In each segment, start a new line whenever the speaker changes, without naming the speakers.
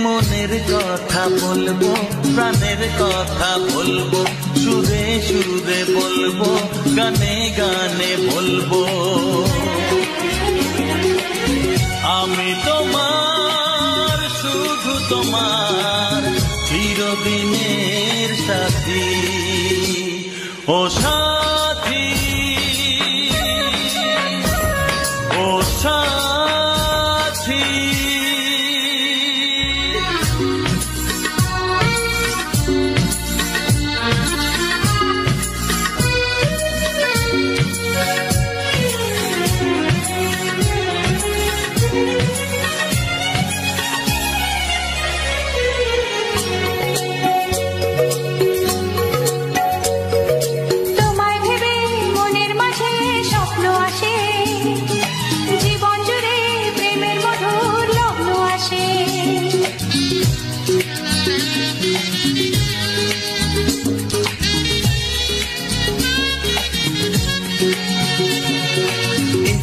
মনের কথা বলবো, প্রাণের কথা বলবো, সুরে সুরে বলবো, গানে গানে বলবো। আমি তোমার, শুধু তোমার, চিরদিনের সাথী। ও সাথী, ও সাথী।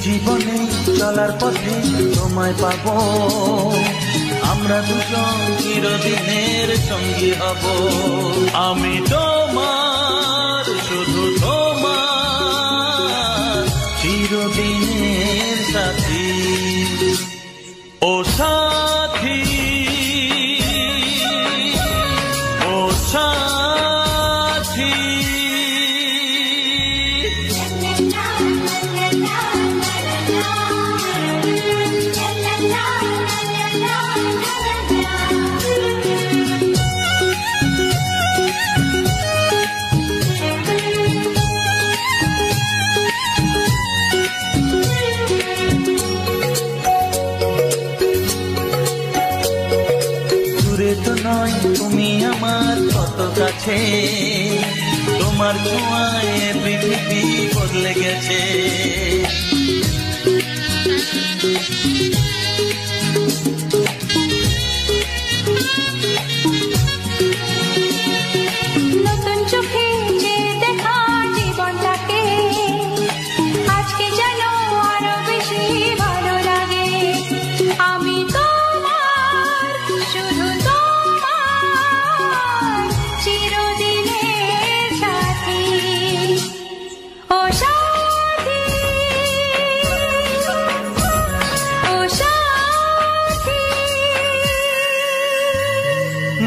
জীবনে চলার পথে তোমায় পাবো, আমরা দুজন চিরদিনের সঙ্গী হব। আমি তোমার, শুধু তোমার, চিরদিনের সাথী। ও সাথী, ও সাথী। তো নয় তুমি আমার কত কাছে, তোমার ছোঁয়ায় পৃথিবী বদলে গেছে।
নতুন চোখে যে দেখা জীবনটাকে আজকে যেন আরো বেশি ভালো লাগে। আমি তোমার, শুধু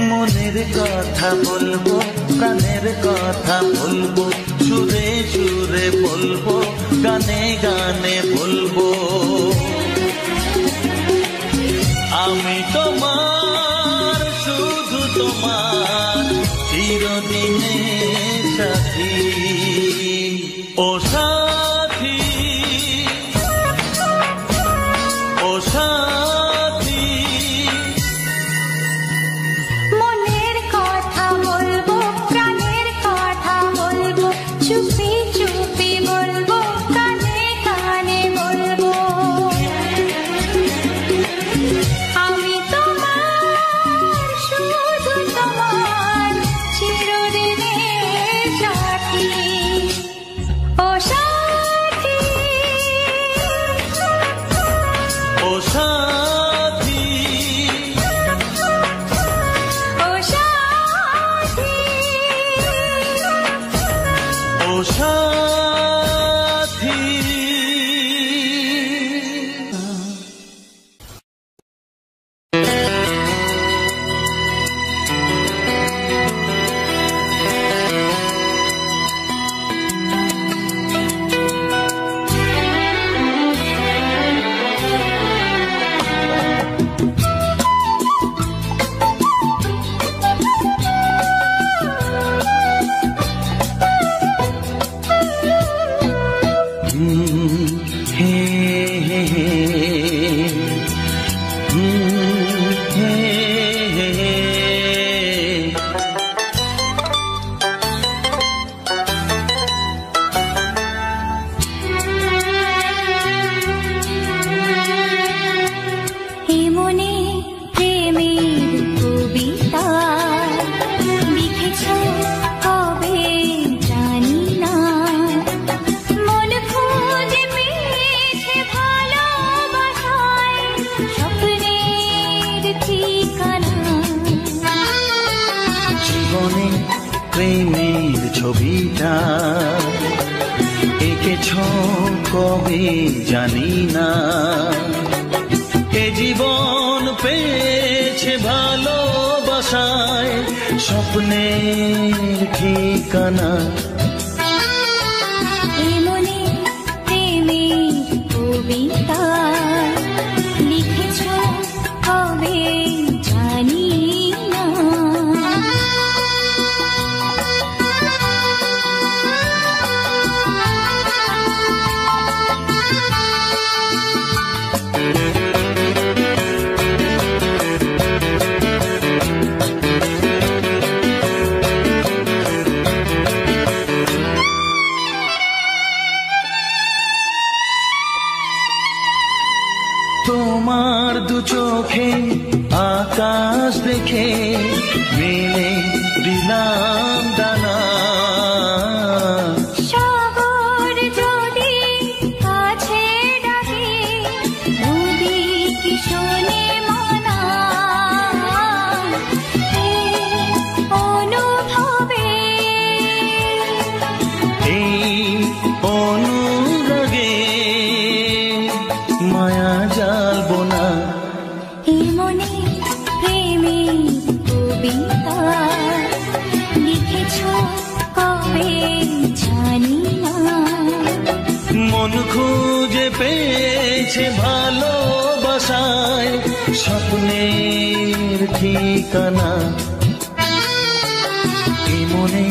মনের কথা বলবো, প্রাণের কথা বলবো, সুরে সুরে বলবো, গানে গানে বলবো। আমি তোমার, শুধু তোমার, চিরদিনের সাথী। ও সাথী, ও সাথী।
মনের কথা বলবো, প্রাণের কথা বলবো, চুপি চুপি বলবো, কানে কানে বলবো। আমি তোমার, শুধু তোমার, চিরদিনের সাথী। ও সাথী।
হে হে হে হে হে।
এ মনে প্রেমের কবিতা লিখেছ কবে জানি না, মন খুঁজে পেয়েছে ভালোবাসায় স্বপ্নের ঠিকানা।
জীবনে প্রেমের ছবিটা এঁকেছ কবে জানি না, এ জীবন পেয়েছে ভালোবাসায় স্বপ্নের ঠিকানা।
এ মনে প্রেমের কবিতা লিখেছ কবে জানি না।
তোমার দু চোখে আকাশ দেখে মেলে দিলাম দানা,
সাগর যদি কাছে ডাকে নদী কি শোনে মানা। এই অনুভবে
এই অনুরাগে মায়া জ্বালবো না।
এ মনে প্রেমের কবিতা লিখেছ কবে জানি না,
মন খুঁজে পেয়েছে ভালোবাসায় স্বপ্নের ঠিকানা। এ মনে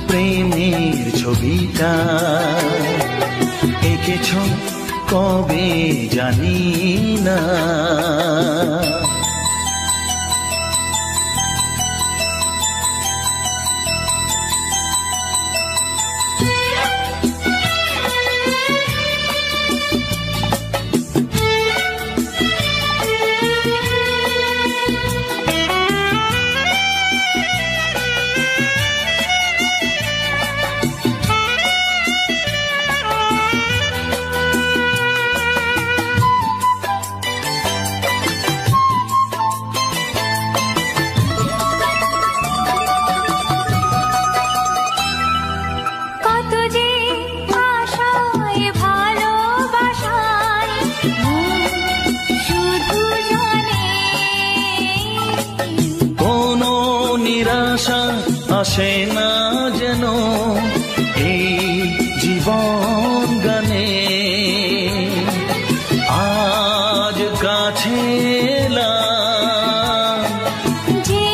প্রেমের ছবিটা এঁকেছ কবে জানি না।
কত যে আশায় ভালোবাসায় মন শুধু জানে।
কোনো নিরাশা আসে না যেন এই জীবন গানে, আজ কাছে এলাম
যে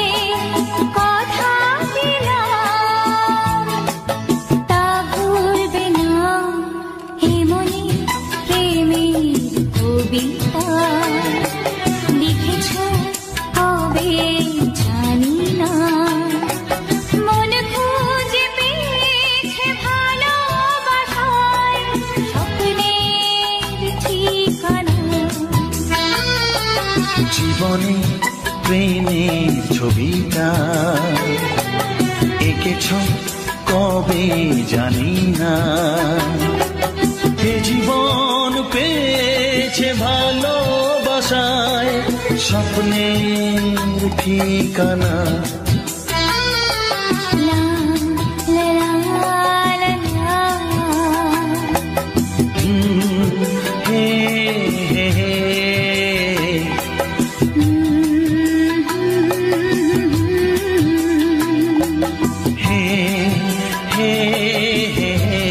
কথা দিলাম তা ভুলবে না। এ মনে প্রেমের কবিতা লিখেছ কবে জানি না, মন খুঁজে পেয়েছে ভালোবাসায় স্বপ্নের ঠিকানা।
জীবনে প্রেমের ছবিটা এঁকেছ কবে জানি না, এ জীবন পেয়েছে ভালোবাসায় স্বপ্নের ঠিকানা।
লা লা লা লা লা।
হে হে হে হে হে হে হে।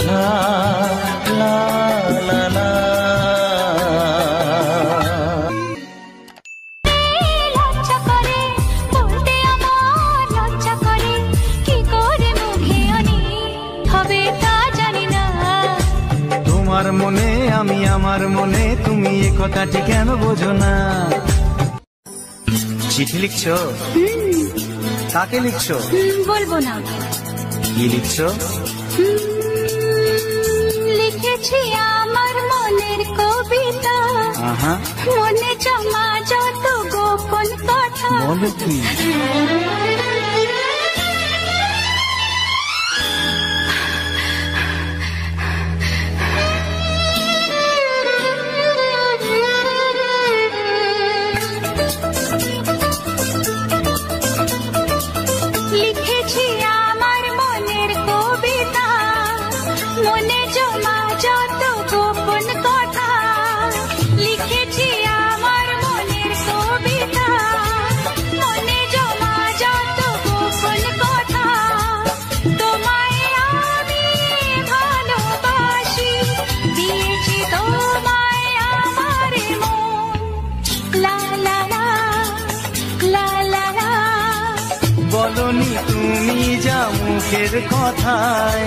লা লা লা লা। আমার মনে, তুমি এ কথাটি কেন বোঝো না? চিঠি লিখছো? কাকে লিখছো?
বলবো না।
কি লিখছো?
লিখেছি আমার মনের কবিতা, মনে জমা যত গোপন কথা।
বলো কি?
লিখেছি আমার মনের কবিতা, মনে জমা যত গোপন কথা। লিখেছি আমার মনের কবিতা, মনে জমা যত গোপন কথা। তোমায় আমি ভালোবাসি, দিয়েছি তোমায় আমার মন। লা লা লা লা লা লা।
বলনি তুমি যা মুখের কথায়,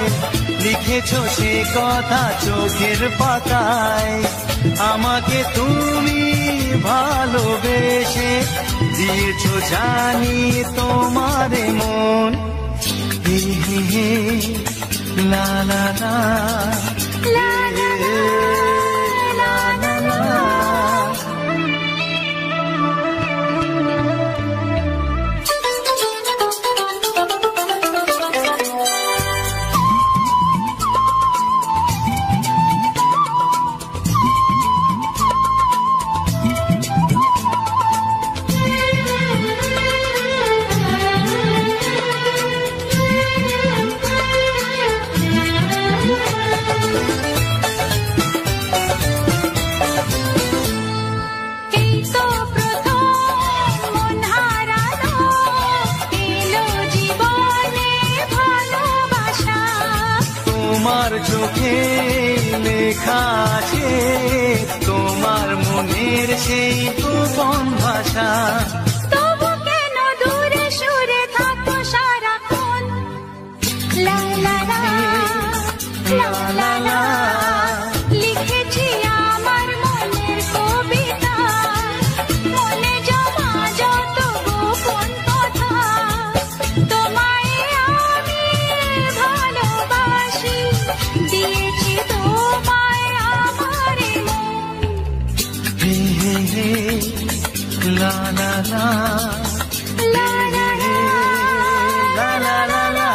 লিখেছো সে কথা চোখের পাতায়। আমাকে তুমি ভালোবেসে দিয়েছো জানি তোমার মন। হে হে হে লা লা লা
লা লা লা লা লা লা। এই তো প্রথম মন হারানো, এলো জীবনে ভালোবাসা।
তোমার চোখে লেখা আছে তোমার মনের সেই গোপন ভাষা।
তবু কেন দূরে সরে থাকো সারাক্ষণ? লা লা লা লা লা লা। লিখেছি আমার মনের কবিতা, মনে জমা যত গোপন কথা। তোমায় আমি ভালোবাসি, দিয়েছি তোমায় আমার মন।
হে হে হে লা লা লা
লা লা লা
লা লা লা লা।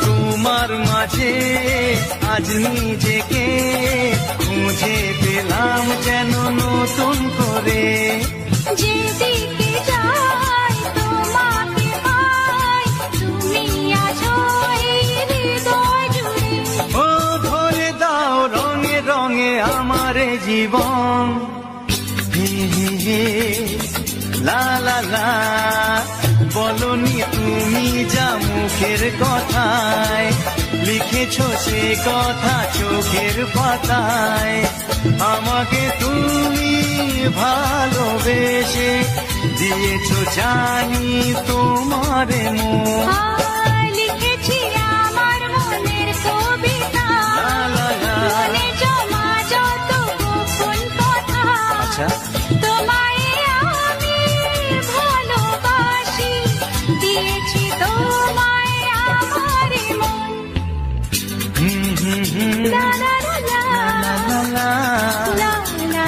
তোমার মাঝে আজ নিজেকে খুঁজে পেলাম যেন নতুন করে।
যেদিকে যাই তোমাকে পাই, তুমি আছো এই হৃদয় জুড়ে।
ও ভরে দাও রঙে রঙে আমার জীবন। হে হে হে লা লা লা। বলনি তুমি যা মুখের কথায়, লিখেছো সে কথা চোখের পাতায়। আমাকে তুমি ভালোবেসে দিয়েছো জানি তোমার মন।
লিখেছি আমার মনের কবিতা,
লা লা লা।
মনে জমা যত গোপন কথা। তোমায় আমি ভালোবাসি, দিয়েছি তোমায় আমার মন। লা লা লা লা
লা লা
লা লা লা লা।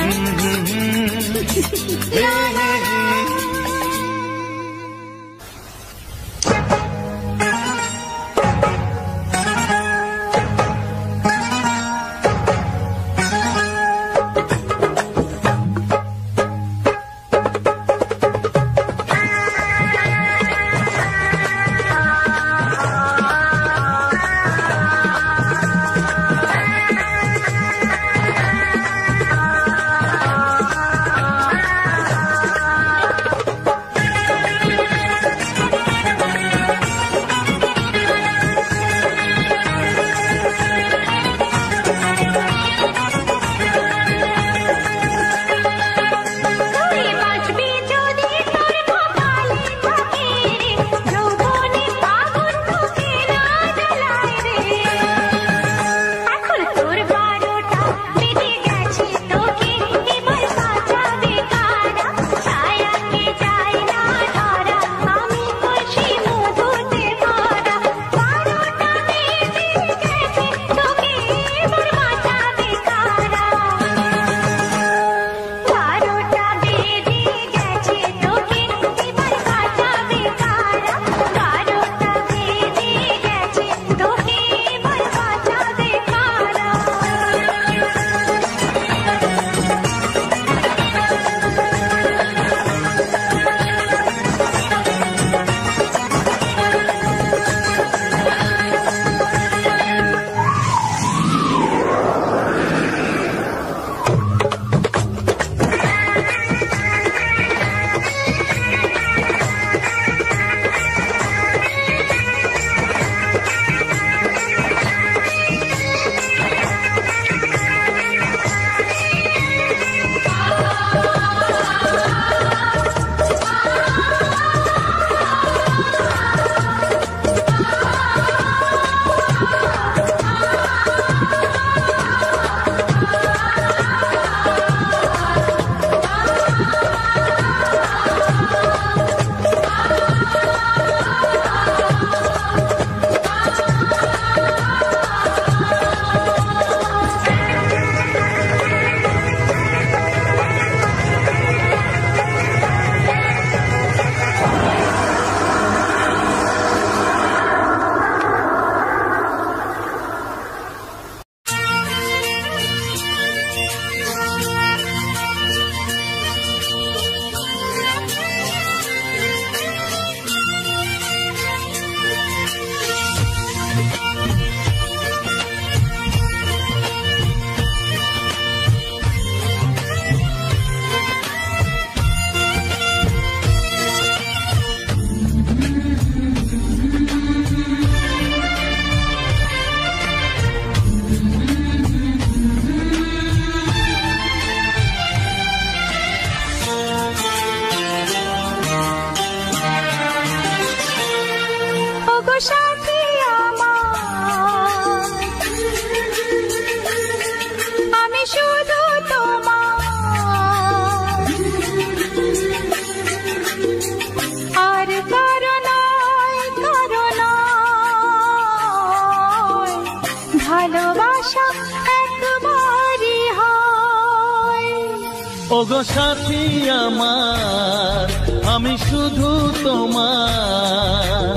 ওগো সাথী আমার, আমি শুধু তোমার,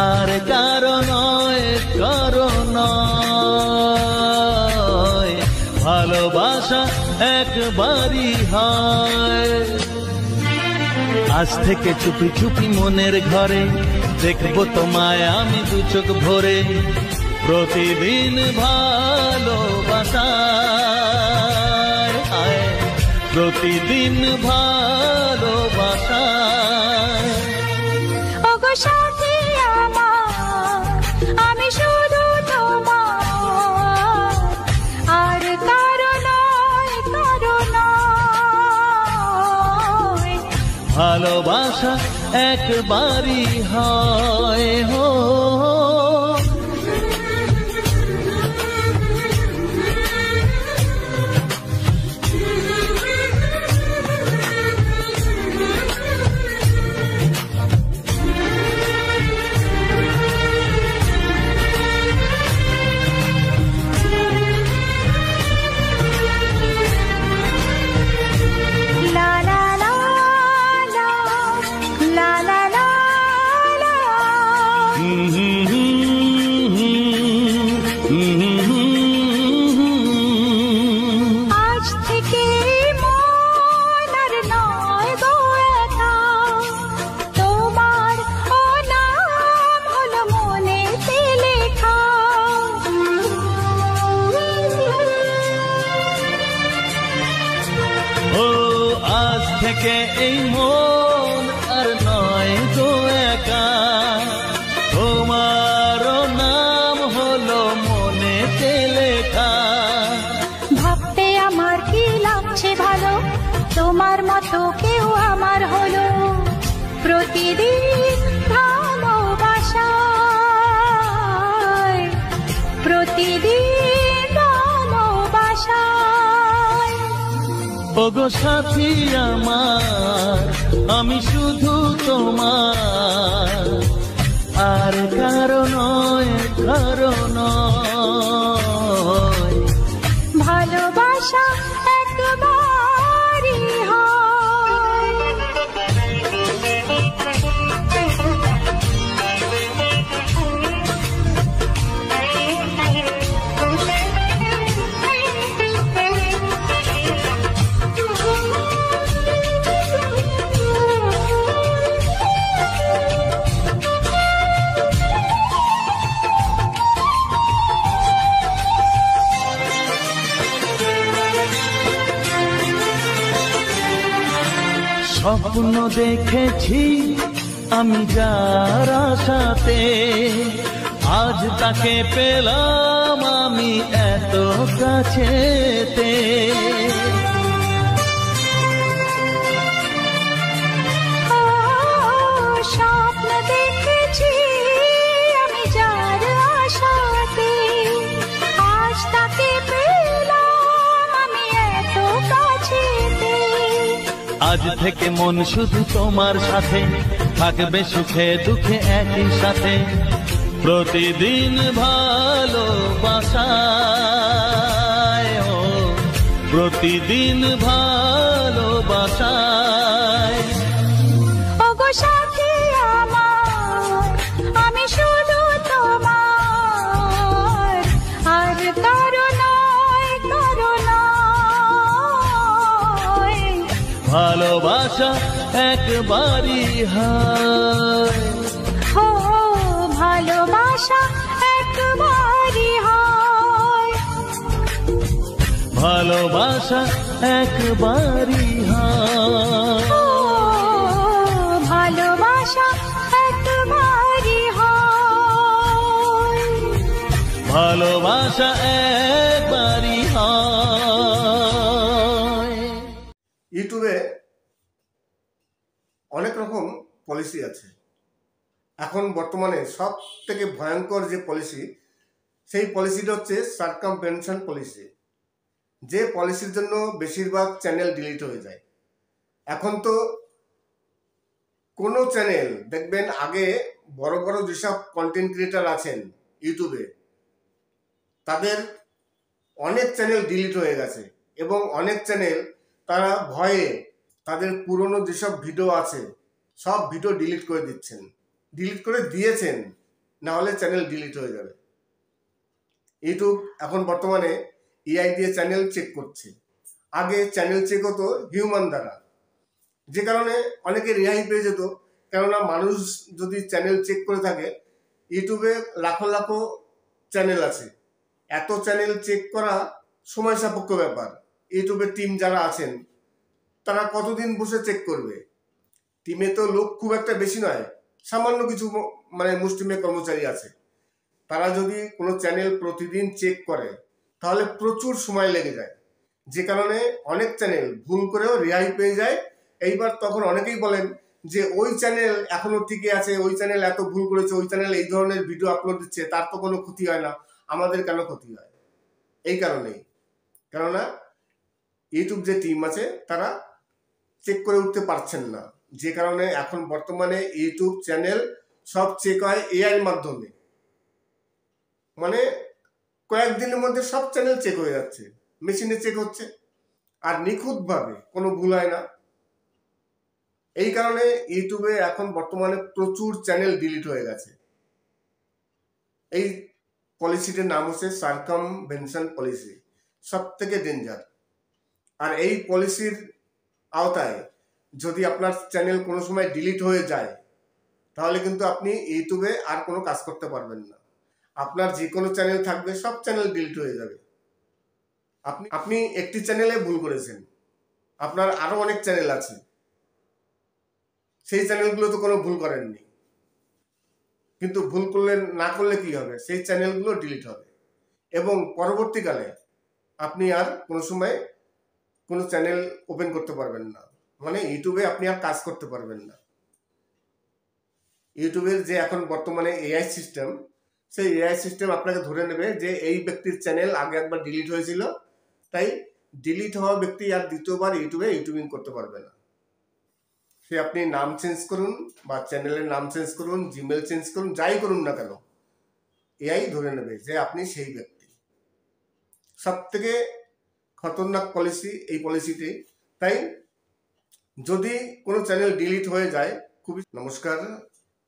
আর কারো নয়, কারো নয়। ভালোবাসা একবারই হয়। আজ থেকে চুপি চুপি মনের ঘরে দেখবো তোমায় আমি দু চোখ ভরে, প্রতিদিন ভালোবাসায়, প্রতিদিন ভালোবাসায়।
ওগো সাথী আমার, আমি শুধু তোমার, আর কারো নয়, কারো নয়।
ভালোবাসা একবারই হয় হো।
আজ থেকে মন আর নয় গো একা, তোমার ও নাম হলো মনেতে লেখা।
ও আজ থেকে এই মন আর নয় গো একা, তোমার নাম হলো মনেতে লেখা।
ভাবতে আমার কি লাগছে ভালো, তোমার মতো কেউ আমার হলো। প্রতিদিন ভালোবাসায়, প্রতিদিন ভালোবাসায়।
ওগো সাথী আমার, আমি শুধু তোমার, আর কারো নয়, কারো নয়।
ভালোবাসা একবারই হয়।
স্বপ্ন দেখেছি আমি যার আশাতে, আজ তাকে পেলাম আমি এত কাছেতে।
স্বপ্ন দেখেছি আমি যার আশাতে, আজ তাকে পেলাম আমি এত কাছেতে।
আজ থেকে মন শুধু তোমার সাথে, থাকবে সুখে দুঃখে একই সাথে, প্রতিদিন ভালোবাসায়, ও প্রতিদিন ভালোবাসায়।
ওগো সাথী আমার, আমি শুধু তোমার, আর কারো নয়, কারো নয়।
ভালোবাসা একবারই হয়।
ও ভালোবাসা একবারই হয়।
ভালোবাসা একবারই হয়।
ও ভালোবাসা একবারই হয়।
ভালোবাসা একবারই হয়।
ইউটিউবে অনেক রকম পলিসি আছে। এখন বর্তমানে সব থেকে ভয়ঙ্কর যে পলিসি, সেই পলিসিটা হচ্ছে সার্কামভেনশন পলিসি, যে পলিসির জন্য বেশিরভাগ চ্যানেল ডিলিট হয়ে যায়। এখন তো কোনো চ্যানেল দেখবেন, আগে বড় বড় যেসব কন্টেন্ট ক্রিয়েটার আছেন ইউটিউবে, তাদের অনেক চ্যানেল ডিলিট হয়ে গেছে এবং অনেক চ্যানেল তারা ভয়ে তাদের পুরনো যেসব ভিডিও আছে সব ভিডিও ডিলিট করে দিচ্ছেন, ডিলিট করে দিয়েছেন, না হলে চ্যানেল ডিলিট হয়ে যাবে। ইউটিউব এখন বর্তমানে এআই দিয়ে চ্যানেল চেক করছে। আগে চ্যানেল চেক হতো হিউম্যান দ্বারা, যে কারণে অনেকে রেহাই পেয়ে যেত। কেননা মানুষ যদি চ্যানেল চেক করে থাকে, ইউটিউবে লাখো লাখো চ্যানেল আছে, এত চ্যানেল চেক করা সময় সাপেক্ষ ব্যাপার। ইউটিউবের টিম যারা আছেন তারা কতদিন বসে চেক করবে? টিমে তো লোক খুব একটা বেশি নয়, সামান্য কিছু মুষ্টিমেয় কর্মচারী আছে। তারা যদি কোনো চ্যানেল প্রতিদিন চেক করে তাহলে প্রচুর সময় লেগে যায়, যে কারণে অনেক চ্যানেল ভুল করেও রেহাই পেয়ে যায়। এইবার তখন অনেকেই বলেন যে ওই চ্যানেল এখনো টিকে আছে, ওই চ্যানেল এত ভুল করেছে, ওই চ্যানেল এই ধরনের ভিডিও আপলোড দিচ্ছে, তার তো কোনো ক্ষতি হয় না, আমাদের কেন ক্ষতি হয়? এই কারণেই, কেননা ইউটিউব যে টিম আছে তারা চেক করে উঠতে পারছেন না, যে কারণে এখন বর্তমানে ইউটিউব চ্যানেল সব চেক হয় এআই এর মাধ্যমে। কয়েকদিনের মধ্যে সব চ্যানেল চেক হয়ে যাচ্ছে, মেশিনে চেক হচ্ছে, আর নিখুঁতভাবে, কোনো ভুল হয় না। এই কারণে ইউটিউবে এখন বর্তমানে প্রচুর চ্যানেল ডিলিট হয়ে গেছে। এই পলিসিটির নাম হচ্ছে সার্কামভেনশন পলিসি, সব থেকে ডেঞ্জার। আর এই পলিসির আওতায় যদি আপনার চ্যানেল কোনো সময় ডিলিট হয়ে যায় তাহলে কিন্তু আপনি ইউটিউবে আর কোনো কাজ করতে পারবেন না। আপনার যে কোনো চ্যানেল থাকবে সব চ্যানেল ডিলিট হয়ে যাবে। আপনি একটি চ্যানেলে ভুল করেছেন, আপনার আরো অনেক চ্যানেল আছে, সেই চ্যানেলগুলো তো কোনো ভুল করেননি, কিন্তু ভুল করলে না করলে কি হবে? সেই চ্যানেলগুলো ডিলিট হবে এবং পরবর্তীকালে আপনি আর কোনো সময় কোনো চ্যানেল ওপেন করতে পারবেন না, ইউটিউবে আপনি আর কাজ করতে পারবেন না। ইউটিউবের যে এখন বর্তমানে এআই সিস্টেম, সেই এআই সিস্টেম আপনাকে ধরে নেবে যে এই ব্যক্তির চ্যানেল আগে একবার ডিলিট হয়েছিল, তাই ডিলিট হওয়া ব্যক্তি আর দ্বিতীয়বার ইউটিউবে ইউটিউবিং করতে পারবে না। সে আপনি নাম চেঞ্জ করুন বা চ্যানেলের নাম চেঞ্জ করুন, জিমেল চেঞ্জ করুন, যাই করুন না কেন, এআই ধরে নেবে যে আপনি সেই ব্যক্তি। সব থেকে খতরনাক পলিসি এই পলিসিটি। তাই যদি কোনো চ্যানেল ডিলিট হয়ে যায় খুবই। নমস্কার,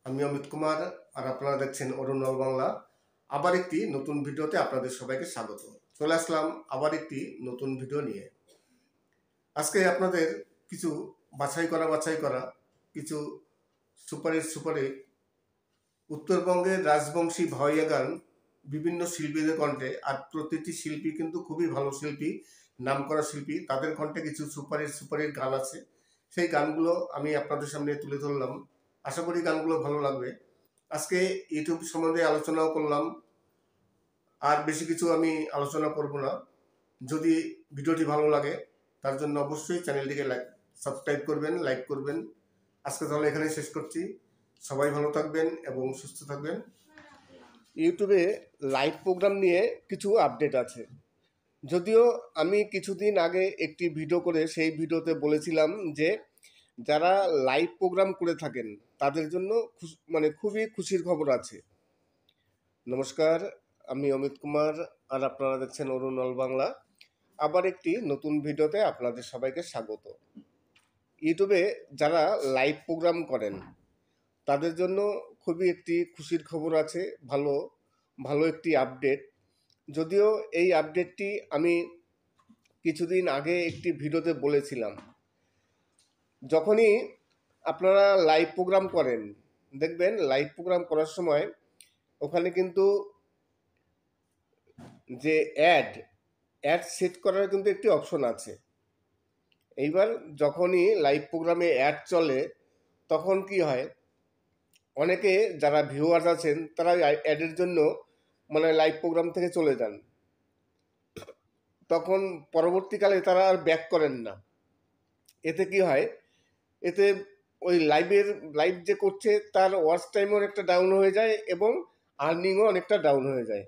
আমি অমিত কুমার, আর আপনারা দেখছেন অরুণ নল বাংলা। আবার একটি নতুন ভিডিওতে আপনাদের সবাইকে স্বাগত। চলে আসলাম আবার একটি নতুন ভিডিও নিয়ে। আজকে আপনাদের কিছু বাছাই করা কিছু সুপারহিট উত্তরবঙ্গের রাজবংশী ভাওয়াইয়া গান বিভিন্ন শিল্পীদের কণ্ঠে, আর প্রতিটি শিল্পী কিন্তু খুবই ভালো শিল্পী, নামকরা শিল্পী, তাদের কণ্ঠে কিছু সুপারহিট গান আছে। সেই গানগুলো আমি আপনাদের সামনে তুলে ধরলাম, আশা করি গানগুলো ভালো লাগবে। আজকে ইউটিউব সম্বন্ধে আলোচনাও করলাম, আর বেশি কিছু আমি আলোচনা করব না। যদি ভিডিওটি ভালো লাগে তার জন্য অবশ্যই চ্যানেলটিকে সাবস্ক্রাইব করবেন, লাইক করবেন। আজকে তাহলে এখানেই শেষ করছি। সবাই ভালো থাকবেন এবং সুস্থ থাকবেন। ইউটিউবে লাইভ প্রোগ্রাম নিয়ে কিছু আপডেট আছে। যদিও আমি কিছুদিন আগে একটি ভিডিও করে সেই ভিডিওতে বলেছিলাম যে যারা লাইভ প্রোগ্রাম করে থাকেন তাদের জন্য খুবই খুশির খবর আছে। নমস্কার, আমি অমিত কুমার, আর আপনারা দেখছেন অরুণ নল বাংলা। আবার একটি নতুন ভিডিওতে আপনাদের সবাইকে স্বাগত। ইউটিউবে যারা লাইভ প্রোগ্রাম করেন তাদের জন্য খুবই একটি খুশির খবর আছে, ভালো একটি আপডেট। যদিও এই আপডেটটি আমি কিছুদিন আগে একটি ভিডিওতে বলেছিলাম। যখনই আপনারা লাইভ প্রোগ্রাম করেন, দেখবেন লাইভ প্রোগ্রাম করার সময় ওখানে কিন্তু যে অ্যাড সেট করার কিন্তু একটি অপশন আছে। এইবার যখনই লাইভ প্রোগ্রামে অ্যাড চলে তখন কি হয়, অনেকে যারা ভিউয়ার্স আছেন তারা অ্যাডের জন্য লাইভ প্রোগ্রাম থেকে চলে যান, তখন পরবর্তীকালে তারা আর ব্যাক করেন না। এতে কি হয়, এতে ওই লাইভ যে করছে তার ওয়াচ টাইমও অনেকটা ডাউন হয়ে যায় এবং আর্নিংও অনেকটা ডাউন হয়ে যায়।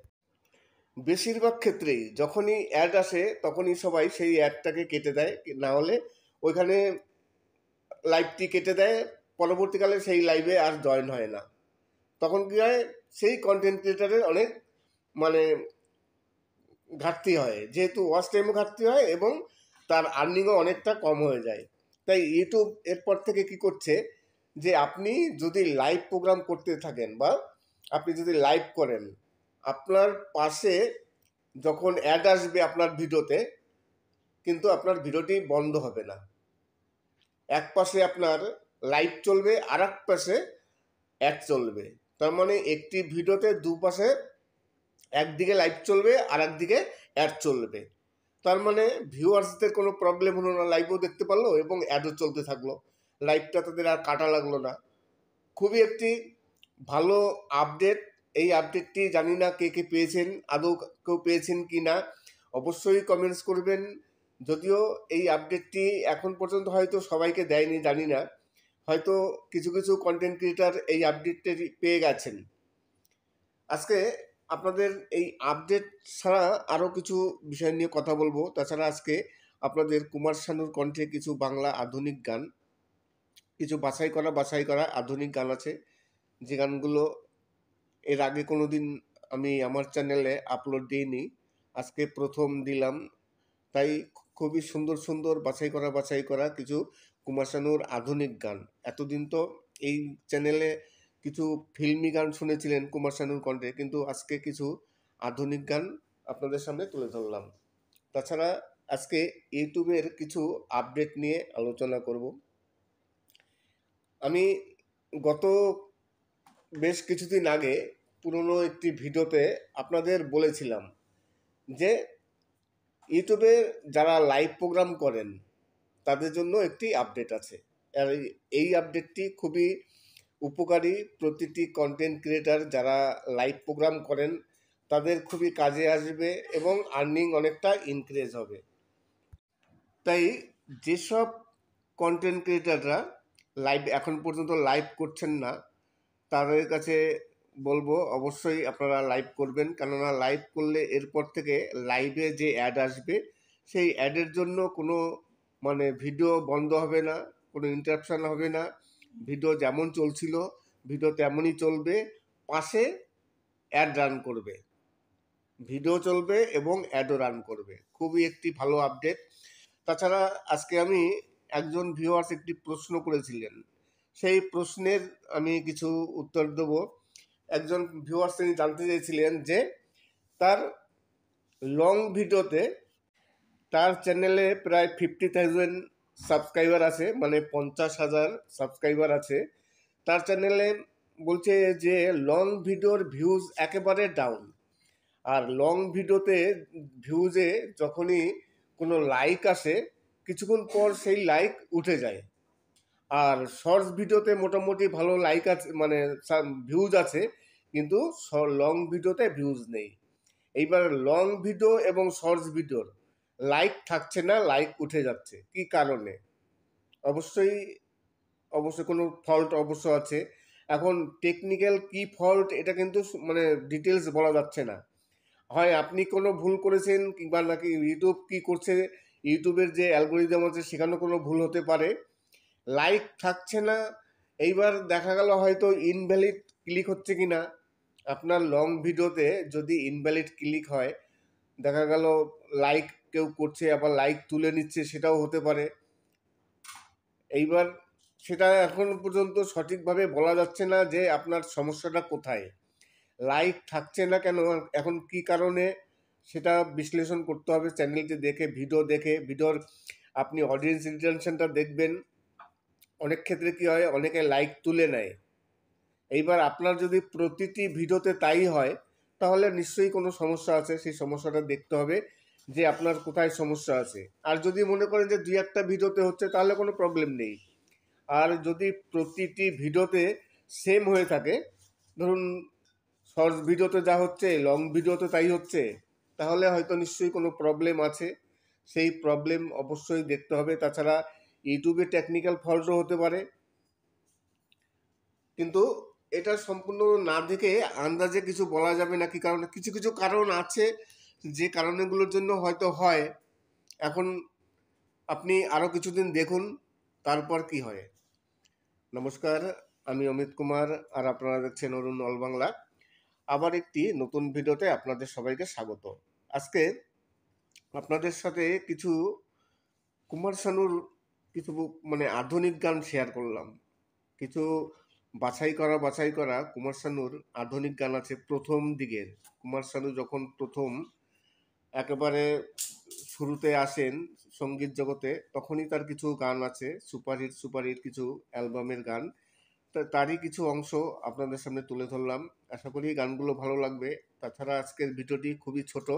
বেশিরভাগ ক্ষেত্রেই যখনই অ্যাড আসে তখনই সবাই সেই অ্যাডটাকে কেটে দেয়, না হলে ওইখানে লাইভটি কেটে দেয়, পরবর্তীকালে সেই লাইভে আর জয়েন হয় না। তখন কি হয়, সেই কন্টেন্ট ক্রিয়েটারের অনেক ঘাটতি হয়, যেহেতু ওয়াচ টাইমও ঘাটতি হয় এবং তার আর্নিংও অনেকটা কম হয়ে যায়। তাই ইউটিউব এরপর থেকে কি করছে যে আপনি যদি লাইভ প্রোগ্রাম করতে থাকেন বা আপনি যদি লাইভ করেন, আপনার পাশে যখন অ্যাড আসবে আপনার ভিডিওতে, কিন্তু আপনার ভিডিওটি বন্ধ হবে না। এক পাশে আপনার লাইভ চলবে, আর এক পাশে অ্যাড চলবে। তার মানে একটি ভিডিওতে দুপাশে একদিকে লাইভ চলবে আর একদিকে অ্যাড চলবে। তার মানে ভিউয়ার্সদের কোনো প্রবলেম হলো না, লাইভও দেখতে পারলো এবং অ্যাডও চলতে থাকলো, লাইভটা তাদের আর কাটা লাগলো না। খুবই একটি ভালো আপডেট। এই আপডেটটি জানি না কে কে পেয়েছেন, আদৌ কেউ পেয়েছেন কি না অবশ্যই কমেন্টস করবেন। যদিও এই আপডেটটি এখন পর্যন্ত হয়তো সবাইকে দেয়নি, জানি না, হয়তো কিছু কিছু কন্টেন্ট ক্রিয়েটার এই আপডেটটি পেয়ে গেছেন। আজকে আপনাদের এই আপডেট ছাড়া আরও কিছু বিষয় নিয়ে কথা বলবো। তাছাড়া আজকে আপনাদের কুমার শানুর কণ্ঠে কিছু বাংলা আধুনিক গান, কিছু বাছাই করা আধুনিক গান আছে, যে গানগুলো এর আগে কোনো দিন আমি আমার চ্যানেলে আপলোড দিইনি, আজকে প্রথম দিলাম। তাই খুবই সুন্দর সুন্দর বাছাই করা কিছু কুমার শানুর আধুনিক গান। এতদিন তো এই চ্যানেলে কিছু ফিল্মি গান শুনেছিলেন কুমার শানুর কণ্ঠে, কিন্তু আজকে কিছু আধুনিক গান আপনাদের সামনে তুলে ধরলাম। তাছাড়া আজকে ইউটিউবের কিছু আপডেট নিয়ে আলোচনা করব। আমি গত বেশ কিছুদিন আগে পুরনো একটি ভিডিওতে আপনাদের বলেছিলাম যে ইউটিউবে যারা লাইভ প্রোগ্রাম করেন তাদের জন্য একটি আপডেট আছে। আর এই আপডেটটি খুবই উপকারী। প্রতিটি কন্টেন্ট ক্রিয়েটার যারা লাইভ প্রোগ্রাম করেন তাদের খুবই কাজে আসবে এবং আর্নিং অনেকটা ইনক্রিজ হবে। তাই যেসব কন্টেন্ট ক্রিয়েটাররা লাইভ এখন পর্যন্ত লাইভ করছেন না, তাদের কাছে বলবো অবশ্যই আপনারা লাইভ করবেন। কেননা লাইভ করলে এরপর থেকে লাইভে যে অ্যাড আসবে সেই অ্যাডের জন্য কোনো ভিডিও বন্ধ হবে না, কোনো ইন্টারাপশান হবে না। ভিডিও যেমন চলছিল ভিডিও তেমনই চলবে, পাশে অ্যাড রান করবে, ভিডিও চলবে এবং অ্যাডও রান করবে। খুবই একটি ভালো আপডেট। তাছাড়া আজকে আমি একজন ভিউয়ার্স একটি প্রশ্ন করেছিলেন, সেই প্রশ্নের আমি কিছু উত্তর দেব। একজন ভিউয়ার্স তিনি জানতে চেয়েছিলেন যে তার লং ভিডিওতে তার চ্যানেলে প্রায় 50,000 সাবস্ক্রাইবার আছে, 50,000 সাবস্ক্রাইবার আছে তার চ্যানেলে। বলছে যে লং ভিডিওর ভিউজ একেবারে ডাউন, আর লং ভিডিওতে ভিউজে যখনই কোনো লাইক আসে কিছুক্ষণ পর সেই লাইক উঠে যায়, আর শর্টস ভিডিওতে মোটামুটি ভালো লাইক আছে, ভিউজ আছে, কিন্তু লং ভিডিওতে ভিউজ নেই। এইবার লং ভিডিও এবং শর্টস ভিডিওর লাইক থাকছে না, লাইক উঠে যাচ্ছে, কি কারণে? অবশ্যই কোনো ফল্ট অবশ্য আছে। এখন টেকনিক্যাল কি ফল্ট এটা কিন্তু ডিটেলস বলা যাচ্ছে না। হয় আপনি কোনো ভুল করেছেন, কিংবা নাকি ইউটিউব কি করছে, ইউটিউবের যে অ্যালগোরিদম আছে সেখানেও কোনো ভুল হতে পারে। লাইক থাকছে না, এইবার দেখা গেল হয়তো ইনভ্যালিড ক্লিক হচ্ছে কি না। আপনার লং ভিডিওতে যদি ইনভ্যালিড ক্লিক হয়, দেখা গেল লাইক কেউ করছে আবার লাইক তুলে নিচ্ছে, সেটাও হতে পারে। এইবার সেটা এখন পর্যন্ত সঠিকভাবে বলা যাচ্ছে না যে আপনার সমস্যাটা কোথায়, লাইক থাকছে না কেন, এখন কি কারণে, সেটা বিশ্লেষণ করতে হবে। চ্যানেলটি দেখে, ভিডিওর আপনি অডিয়েন্স রিটেনশনটা দেখবেন। অনেক ক্ষেত্রে কি হয়, অনেকে লাইক তুলে নেয়। এইবার আপনার যদি প্রতিটি ভিডিওতে তাই হয় তাহলে নিশ্চয়ই কোনো সমস্যা আছে, সেই সমস্যাটা দেখতে হবে যে আপনার কোথায় সমস্যা আছে। আর যদি মনে করেন যে 2-1টা ভিডিওতে হচ্ছে তাহলে কোনো প্রবলেম নেই। আর যদি প্রতিটি ভিডিওতে সেম হয়ে থাকে, ধরুন শর্টস ভিডিওতে যা হচ্ছে লং ভিডিওতে তাই হচ্ছে, তাহলে হয়তো নিশ্চয়ই কোনো প্রবলেম আছে, সেই প্রবলেম অবশ্যই দেখতে হবে। তাছাড়া ইউটিউবে টেকনিক্যাল ফল্টও হতে পারে, কিন্তু এটা সম্পূর্ণ না দেখে আন্দাজে কিছু বলা যাবে না। কি কারণে? কিছু কিছু কারণ আছে যে কারণগুলোর জন্য হয়তো হয়। এখন আপনি আরও কিছুদিন দেখুন তারপর কি হয়। নমস্কার, আমি অমিত কুমার, আর আপনারা দেখছেন অরুণ অল বাংলা। আবার একটি নতুন ভিডিওতে আপনাদের সবাইকে স্বাগত। আজকে আপনাদের সাথে কিছু কুমার শানুর কিছু আধুনিক গান শেয়ার করলাম। কিছু বাছাই করা কুমার শানুর আধুনিক গান আছে প্রথম দিকের। কুমার শানু যখন প্রথম একেবারে শুরুতে আসেন সঙ্গীত জগতে, তখনই তার কিছু গান আছে সুপারহিট কিছু অ্যালবামের গান। তারই কিছু অংশ আপনাদের সামনে তুলে ধরলাম। আশা করি গানগুলো ভালো লাগবে। তাছাড়া আজকের ভিডিওটি খুবই ছোট।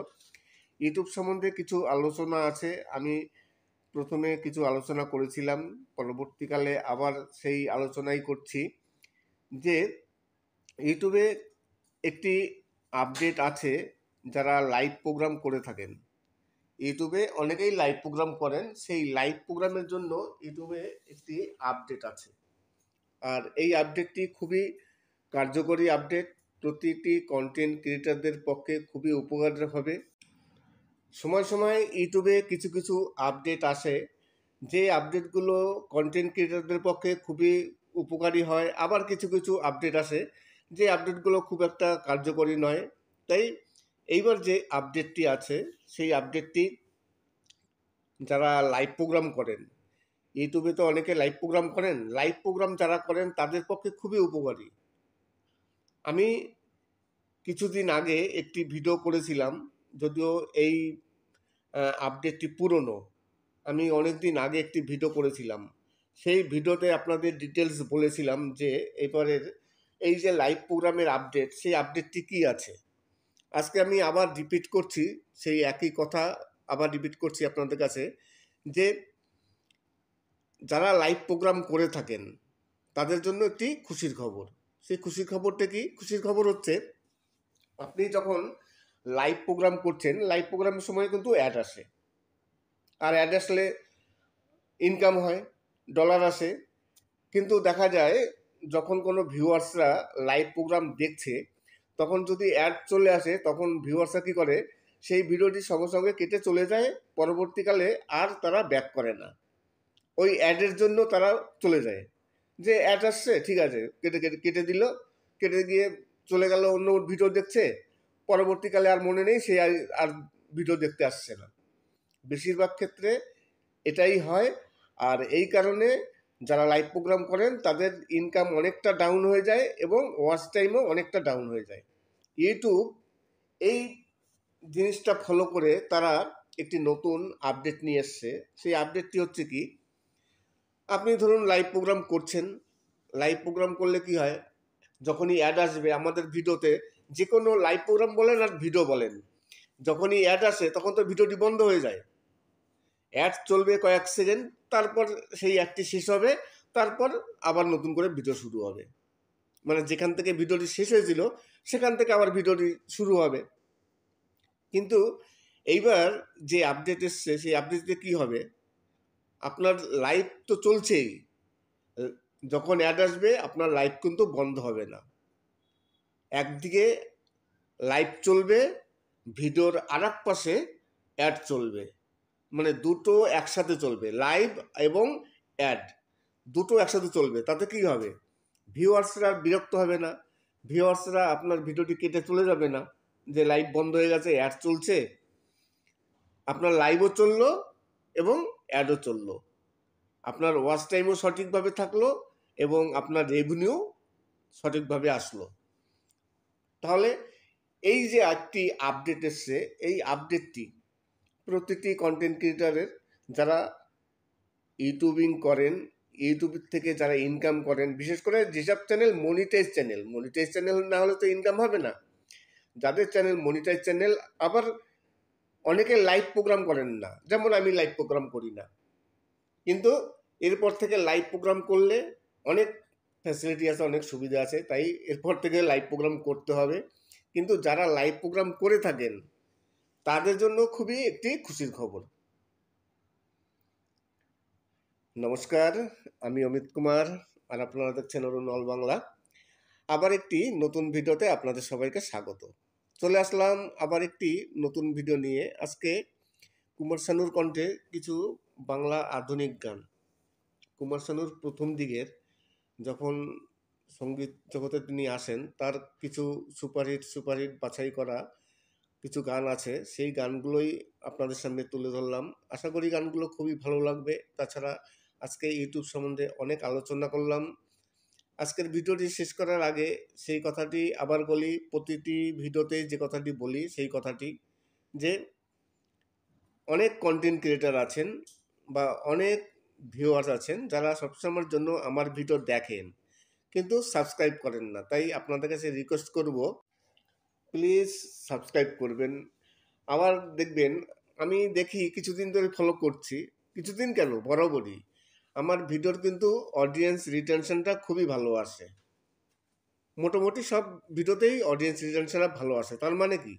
ইউটিউব সম্বন্ধে কিছু আলোচনা আছে। আমি প্রথমে কিছু আলোচনা করেছিলাম, পরবর্তীকালে আবার সেই আলোচনাই করছি যে ইউটিউবে একটি আপডেট আছে। যারা লাইভ প্রোগ্রাম করে থাকেন, ইউটিউবে অনেকেই লাইভ প্রোগ্রাম করেন, সেই লাইভ প্রোগ্রামের জন্য ইউটিউবে একটি আপডেট আছে। আর এই আপডেটটি খুবই কার্যকরী আপডেট, প্রতিটি কন্টেন্ট ক্রিয়েটারদের পক্ষে খুবই উপকার হবে। সময় সময় ইউটিউবে কিছু কিছু আপডেট আসে, যে আপডেটগুলো কন্টেন্ট ক্রিয়েটারদের পক্ষে খুবই উপকারী হয়। আবার কিছু কিছু আপডেট আসে যে আপডেটগুলো খুব একটা কার্যকরী নয়। তাই এইবার যে আপডেটটি আছে, সেই আপডেটটি যারা লাইভ প্রোগ্রাম করেন, ইউটিউবে তো অনেকে লাইভ প্রোগ্রাম করেন, লাইভ প্রোগ্রাম যারা করেন তাদের পক্ষে খুবই উপকারী। আমি কিছুদিন আগে একটি ভিডিও করেছিলাম, যদিও এই আপডেটটি পুরনো। আমি অনেক দিন আগে একটি ভিডিও করেছিলাম, সেই ভিডিওতে আপনাদের ডিটেলস বলেছিলাম যে এবারের এই যে লাইভ প্রোগ্রামের আপডেট, সেই আপডেটটি কী আছে। আজকে আমি আবার রিপিট করছি, সেই একই কথা আবার রিপিট করছি আপনাদের কাছে, যে যারা লাইভ প্রোগ্রাম করে থাকেন তাদের জন্য একটি খুশির খবর। সেই খুশির খবরটা কি? খুশির খবর হচ্ছে, আপনি যখন লাইভ প্রোগ্রাম করছেন, লাইভ প্রোগ্রামের সময় কিন্তু অ্যাড আসে, আর অ্যাড আসলে ইনকাম হয়, ডলার আসে। কিন্তু দেখা যায় যখন কোনো ভিউয়ার্সরা লাইভ প্রোগ্রাম দেখছে, তখন যদি অ্যাড চলে আসে, তখন ভিউয়ার্সরা কী করে, সেই ভিডিওটি সঙ্গে সঙ্গে কেটে চলে যায়, পরবর্তীকালে আর তারা ব্যাক করে না। ওই অ্যাডের জন্য তারা চলে যায়, যে অ্যাড আসছে ঠিক আছে, কেটে দিল, কেটে গিয়ে চলে গেল অন্য ভিডিও দেখছে, পরবর্তীকালে আর মনে নেই, সে আর ভিডিও দেখতে আসছে না। বেশিরভাগ ক্ষেত্রে এটাই হয়। আর এই কারণে যারা লাইভ প্রোগ্রাম করেন তাদের ইনকাম অনেকটা ডাউন হয়ে যায় এবং ওয়াচ টাইমও অনেকটা ডাউন হয়ে যায়। ইউটিউব এই জিনিসটা ফলো করে তারা একটি নতুন আপডেট নিয়ে এসছে। সেই আপডেটটি হচ্ছে কি, আপনি ধরুন লাইভ প্রোগ্রাম করছেন, লাইভ প্রোগ্রাম করলে কি হয়, যখনই অ্যাড আসবে আমাদের ভিডিওতে, যে কোনো লাইভ প্রোগ্রাম বলেন আর ভিডিও বলেন, যখনই অ্যাড আসে তখন তো ভিডিওটি বন্ধ হয়ে যায়। অ্যাড চলবে কয়েক সেকেন্ড, তারপর সেই অ্যাডটি শেষ হবে, তারপর আবার নতুন করে ভিডিও শুরু হবে। যেখান থেকে ভিডিওটি শেষ হয়েছিল সেখান থেকে আবার ভিডিওটি শুরু হবে। কিন্তু এইবার যে আপডেট এসছে, সেই আপডেটে কি হবে, আপনার লাইভ তো চলছেই, যখন অ্যাড আসবে আপনার লাইভ কিন্তু বন্ধ হবে না। একদিকে লাইভ চলবে, ভিডিওর আর এক পাশে অ্যাড চলবে, দুটো একসাথে চলবে, লাইভ এবং অ্যাড দুটো একসাথে চলবে। তাতে কি হবে, ভিউয়ার্সরা বিরক্ত হবে না, ভিউয়ার্সরা আপনার ভিডিওটি কেটে চলে যাবে না, যে লাইভ বন্ধ হয়ে গেছে, অ্যাড চলছে। আপনার লাইভও চললো এবং অ্যাডও চললো, আপনার ওয়াচ টাইমও সঠিকভাবে থাকলো এবং আপনার রেভিনিউ সঠিকভাবে আসলো। তাহলে এই যে একটি আপডেট এসছে, এই আপডেটটি প্রতিটি কন্টেন্ট ক্রিয়েটারের, যারা ইউটিউবিং করেন, ইউটিউব থেকে যারা ইনকাম করেন, বিশেষ করে যেসব চ্যানেল মনিটাইজ চ্যানেল না হলে তো ইনকাম হবে না। যাদের চ্যানেল মনিটাইজ চ্যানেল, আবার অনেকে লাইভ প্রোগ্রাম করেন না, যেমন আমি লাইভ প্রোগ্রাম করি না, কিন্তু এরপর থেকে লাইভ প্রোগ্রাম করলে অনেক ফ্যাসিলিটি আছে, অনেক সুবিধা আছে, তাই এরপর থেকে লাইভ প্রোগ্রাম করতে হবে। কিন্তু যারা লাইভ প্রোগ্রাম করে থাকেন তাদের জন্য খুবই একটি খুশির খবর। নমস্কার, আমি অমিত কুমার, আর আপনারা দেখছেন অরুণ অল বাংলা। আবার একটি নতুন ভিডিওতে আপনাদের সবাইকে স্বাগত। চলে আসলাম আবার একটি নতুন ভিডিও নিয়ে। আজকে কুমার শানুর কণ্ঠে কিছু বাংলা আধুনিক গান, কুমার শানুর প্রথম দিকের যখন সঙ্গীত জগতে তিনি আসেন, তার কিছু সুপারহিট বাছাই করা কিছু গান আছে, সেই গানগুলোই আপনাদের সামনে তুলে ধরলাম। আশা করি গানগুলো খুবই ভালো লাগবে। তাছাড়া আজকে ইউটিউব সম্বন্ধে অনেক আলোচনা করলাম। আজকের ভিডিওটি শেষ করার আগে সেই কথাটি আবার বলি, প্রতিটি ভিডিওতে যে কথাটি বলি সেই কথাটি, যে অনেক কন্টেন্ট ক্রিয়েটার আছেন বা অনেক ভিউয়ার্স আছেন যারা সবসময়ের জন্য আমার ভিডিও দেখেন কিন্তু সাবস্ক্রাইব করেন না। তাই আপনাদের কাছে রিকোয়েস্ট করব, প্লিজ সাবস্ক্রাইব করবেন। আবার দেখবেন, আমি দেখি কিছুদিন ধরে ফলো করছি, কিছুদিন কেন বরাবরই আমার ভিডিওর কিন্তু অডিয়েন্স রিটেনশনটা খুবই ভালো আসে। মোটামুটি সব ভিডিওতেই অডিয়েন্স রিটেনশনটা ভালো আসে। তার মানে কি?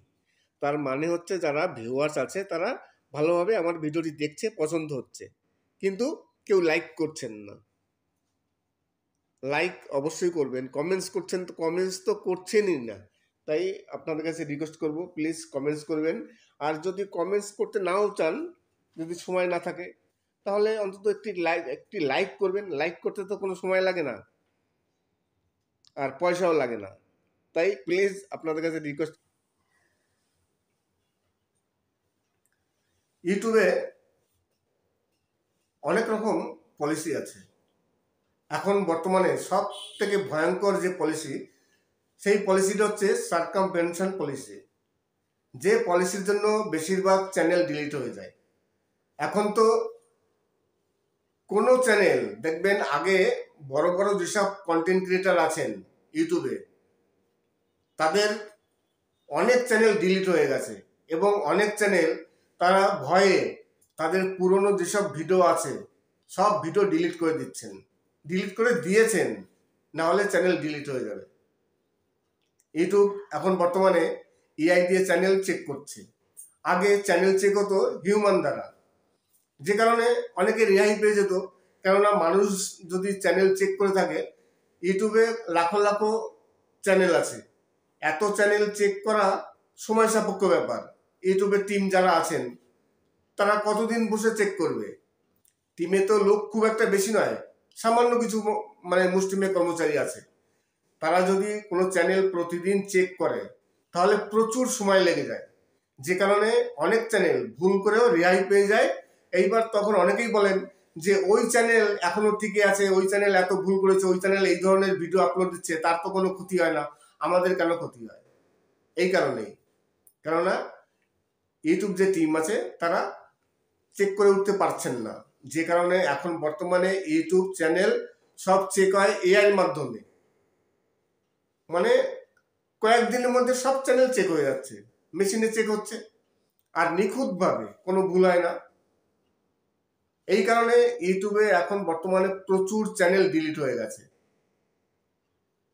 তার মানে হচ্ছে যারা ভিউয়ার্স আছে তারা ভালোভাবে আমার ভিডিওটি দেখছে, পছন্দ হচ্ছে, কিন্তু কেউ লাইক করছেন না। লাইক অবশ্যই করবেন, কমেন্টস করছেন তো, কমেন্টস তো করছেনই না। তাই আপনাদের কাছে রিকোয়েস্ট করব, প্লিজ কমেন্টস করবেন। আর যদি কমেন্টস করতে নাও চান, যদি সময় না থাকে, তাহলে অন্তত একটি লাইক করবেন। লাইক করতে তো কোনো সময় লাগে না আর পয়সাও লাগে না। তাই প্লিজ আপনাদের কাছে রিকোয়েস্ট। ইউটিউবে অনেক রকম পলিসি আছে। এখন বর্তমানে সব থেকে ভয়ঙ্কর যে পলিসি, সেই পলিসিটা হচ্ছে সার্কামভেনশন পলিসি, যে পলিসির জন্য বেশিরভাগ চ্যানেল ডিলিট হয়ে যায়। এখন তো কোনো চ্যানেল দেখবেন, আগে বড় বড় যেসব কন্টেন্ট ক্রিয়েটার আছেন ইউটিউবে, তাদের অনেক চ্যানেল ডিলিট হয়ে গেছে এবং অনেক চ্যানেল তারা ভয়ে তাদের পুরনো যেসব ভিডিও আছে সব ভিডিও ডিলিট করে দিচ্ছেন, ডিলিট করে দিয়েছেন, না হলে চ্যানেল ডিলিট হয়ে যাবে। ইউটিউব এখন বর্তমানে এআই দিয়ে চ্যানেল চেক করছে। আগে চ্যানেল চেক হতো হিউম্যান দ্বারা, যে কারণে অনেকে রেহাই পেয়ে যেত। কেননা মানুষ যদি চ্যানেল চেক করে থাকে, ইউটিউবে লাখো লাখো চ্যানেল আছে, এত চ্যানেল চেক করা সময় সাপেক্ষ ব্যাপার। ইউটিউবের টিম যারা আছেন তারা কতদিন বসে চেক করবে? টিমে তো লোক খুব একটা বেশি নয়, সামান্য কিছু মুষ্টিমেয় কর্মচারী আছে। তারা যদি কোনো চ্যানেল প্রতিদিন চেক করে তাহলে প্রচুর সময় লেগে যায়, যে কারণে অনেক চ্যানেল ভুল করেও রেহাই পেয়ে যায়। এইবার তখন অনেকেই বলেন যে ওই চ্যানেল এখনো টিকে আছে, ওই চ্যানেল এত ভুল করেছে, ওই চ্যানেল এই ধরনের ভিডিও আপলোড দিচ্ছে, তার তো কোনো ক্ষতি হয় না, আমাদের কেন ক্ষতি হয়? এই কারণেই, কেননা ইউটিউব যে টিম আছে তারা চেক করে উঠতে পারছেন না, যে কারণে এখন বর্তমানে ইউটিউব চ্যানেল সব চেক হয় এআই মাধ্যমে। মানে কয়েকদিনের মধ্যে সব চ্যানেল চেক হয়ে যাচ্ছে, মেশিনে চেক হচ্ছে, আর নিখুঁতভাবে, কোনো ভুল হয় না। এই কারণে ইউটিউবে এখন বর্তমানে প্রচুর চ্যানেল ডিলিট হয়ে গেছে।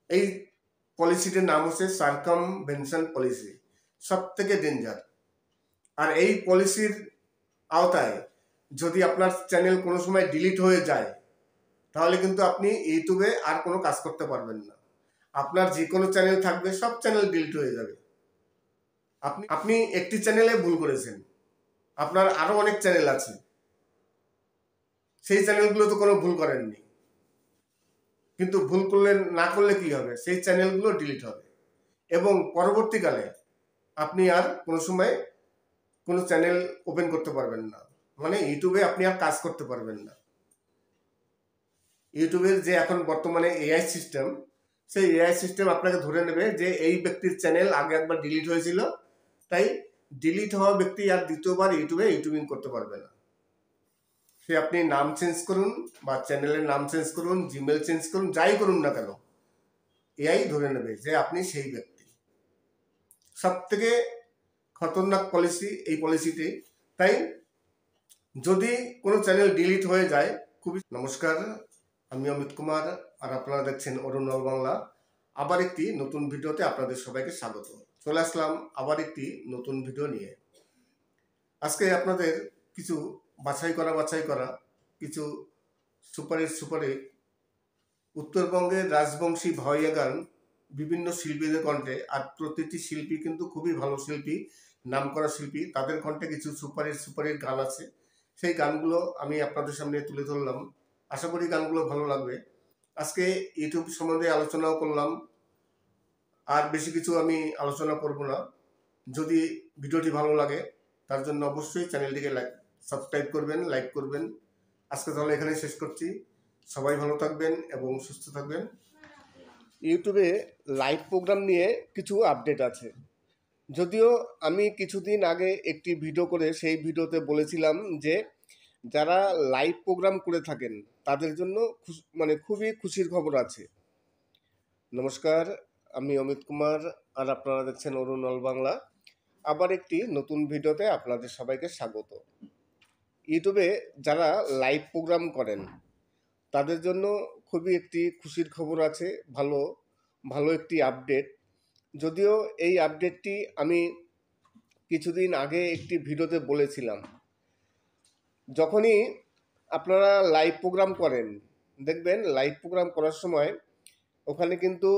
এই পলিসিটির নাম হচ্ছে সার্কামভেনশন পলিসি, সব থেকে ডেঞ্জার। আর এই পলিসির আওতায় যদি আপনার চ্যানেল কোনো সময় ডিলিট হয়ে যায়, তাহলে কিন্তু আপনি ইউটিউবে আর কোনো কাজ করতে পারবেন না। আপনার যে কোনো চ্যানেল থাকবে, সব চ্যানেল ডিলিট হয়ে যাবে। আপনি একটি চ্যানেলে ভুল করেছেন, আপনার আরো অনেক চ্যানেল আছে, সেই চ্যানেলগুলো তো কোনো ভুল করেননি, কিন্তু ভুল না করলে কি হবে? সেই চ্যানেলগুলো ডিলিট হবে এবং পরবর্তীকালে আপনি আর কোনো সময় কোনো চ্যানেল ওপেন করতে পারবেন না, মানে ইউটিউবে আপনি আর কাজ করতে পারবেন না। ইউটিউবের যে এখন বর্তমানে এআই সিস্টেম, সেই এআই সিস্টেম আপনাকে ধরে নেবে যে এই ব্যক্তির চ্যানেল আগে একবার ডিলিট হয়েছিল, তাই ডিলিট হওয়া ব্যক্তি আর দ্বিতীয়বার ইউটিউবে ইউটিউবিং করতে পারবে না। সে আপনি নাম চেঞ্জ করুন বা চ্যানেলের নাম চেঞ্জ করুন, জিমেল চেঞ্জ করুন, যাই করুন না কেন, এআই ধরে নেবে যে আপনি সেই ব্যক্তি। সব থেকে খতরনাক পলিসি এই পলিসিটি। তাই যদি কোনো চ্যানেল ডিলিট হয়ে যায়, খুবই। নমস্কার, আমি অমিত কুমার, আর আপনারা দেখছেন অরুণ বাংলা। আবার একটি নতুন ভিডিওতে আপনাদের সবাইকে স্বাগত। চলে আসলাম আবার একটি নতুন ভিডিও নিয়ে। আজকে আপনাদের কিছু বাছাই করা কিছু সুপারহিট উত্তরবঙ্গের রাজবংশী ভাওয়াইয়া গান বিভিন্ন শিল্পীদের কণ্ঠে, আর প্রতিটি শিল্পী কিন্তু খুবই ভালো শিল্পী, নামকরা শিল্পী, তাদের কণ্ঠে কিছু সুপারহিট গান আছে। সেই গানগুলো আমি আপনাদের সামনে তুলে ধরলাম। আশা করি গানগুলো ভালো লাগবে। আজকে ইউটিউব সম্বন্ধে আলোচনাও করলাম, আর বেশি কিছু আমি আলোচনা করব না। যদি ভিডিওটি ভালো লাগে তার জন্য অবশ্যই চ্যানেলটিকে সাবস্ক্রাইব করবেন, লাইক করবেন। আজকে তাহলে এখানেই শেষ করছি। সবাই ভালো থাকবেন এবং সুস্থ থাকবেন। ইউটিউবে লাইভ প্রোগ্রাম নিয়ে কিছু আপডেট আছে। যদিও আমি কিছুদিন আগে একটি ভিডিও করে সেই ভিডিওতে বলেছিলাম যে যারা লাইভ প্রোগ্রাম করে থাকেন তাদের জন্য খুবই খুশির খবর আছে। নমস্কার, আমি অমিত কুমার, আর আপনারা দেখছেন অরুণ অল বাংলা। আবার একটি নতুন ভিডিওতে আপনাদের সবাইকে স্বাগত। ইউটিউবে যারা লাইভ প্রোগ্রাম করেন তাদের জন্য খুবই একটি খুশির খবর আছে, ভালো একটি আপডেট। যদিও এই আপডেটটি আমি কিছুদিন আগে একটি ভিডিওতে বলেছিলাম। যখনই আপনারা লাইভ প্রোগ্রাম করেন দেখবেন লাইভ প্রোগ্রাম করার সময় ওখানে কিন্তু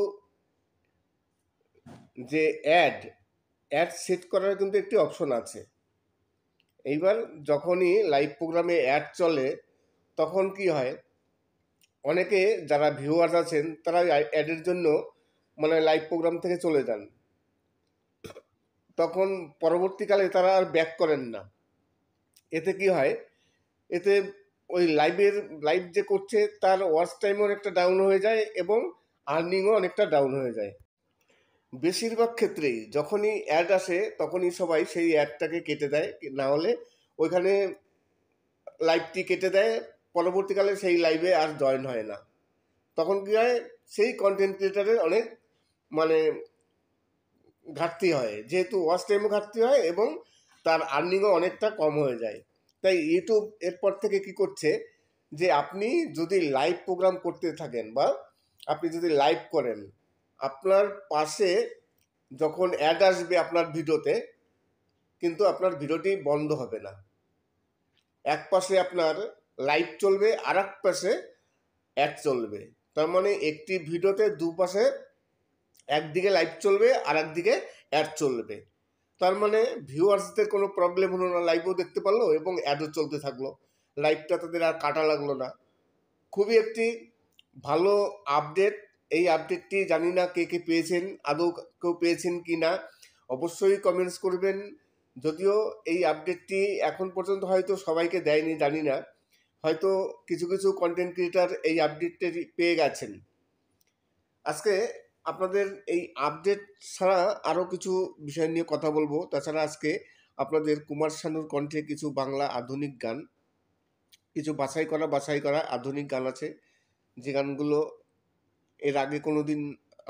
যে অ্যাড সেট করার কিন্তু একটি অপশন আছে। এইবার যখনই লাইভ প্রোগ্রামে অ্যাড চলে তখন কি হয়, অনেকে যারা ভিউয়ার্স আছেন তারা অ্যাডের জন্য লাইভ প্রোগ্রাম থেকে চলে যান। তখন পরবর্তীকালে তারা আর ব্যাক করেন না। এতে কি হয়, এতে ওই লাইভ যে করছে তার ওয়াচ টাইমও অনেকটা ডাউন হয়ে যায় এবং আর্নিংও অনেকটা ডাউন হয়ে যায়। বেশিরভাগ ক্ষেত্রেই যখনই অ্যাড আসে তখনই সবাই সেই অ্যাডটাকে কেটে দেয়, না হলে ওইখানে লাইভটি কেটে দেয়, পরবর্তীকালে সেই লাইভে আর জয়েন হয় না। তখন কি হয়, সেই কন্টেন্ট ক্রিয়েটারের অনেক ঘাটতি হয়, যেহেতু ওয়াচ টাইমও ঘাটতি হয় এবং তার আর্নিংও অনেকটা কম হয়ে যায়। তাই ইউটিউব এরপর থেকে কি করছে যে আপনি যদি লাইভ প্রোগ্রাম করতে থাকেন বা আপনি যদি লাইভ করেন, আপনার পাশে যখন অ্যাড আসবে আপনার ভিডিওতে, কিন্তু আপনার ভিডিওটি বন্ধ হবে না। এক পাশে আপনার লাইভ চলবে আর এক পাশে অ্যাড চলবে। তার মানে একটি ভিডিওতে দুপাশে একদিকে লাইভ চলবে আর একদিকে অ্যাড চলবে। তার মানে ভিউয়ার্সদের কোনো প্রবলেম হলো না, লাইভও দেখতে পারলো এবং অ্যাডও চলতে থাকলো, লাইভটা তাদের আর কাটা লাগলো না। খুবই একটি ভালো আপডেট। এই আপডেটটি জানি না কে কে পেয়েছেন, আদৌ কেউ পেয়েছেন কি না অবশ্যই কমেন্টস করবেন। যদিও এই আপডেটটি এখন পর্যন্ত হয়তো সবাইকে দেয়নি, জানি না, হয়তো কিছু কিছু কন্টেন্ট ক্রিয়েটার এই আপডেটটি পেয়ে গেছেন। আজকে আপনাদের এই আপডেট ছাড়া আরও কিছু বিষয় নিয়ে কথা বলবো। তাছাড়া আজকে আপনাদের কুমার শানুর কণ্ঠে কিছু বাংলা আধুনিক গান, কিছু বাছাই করা আধুনিক গান আছে, যে গানগুলো এর আগে কোনো দিন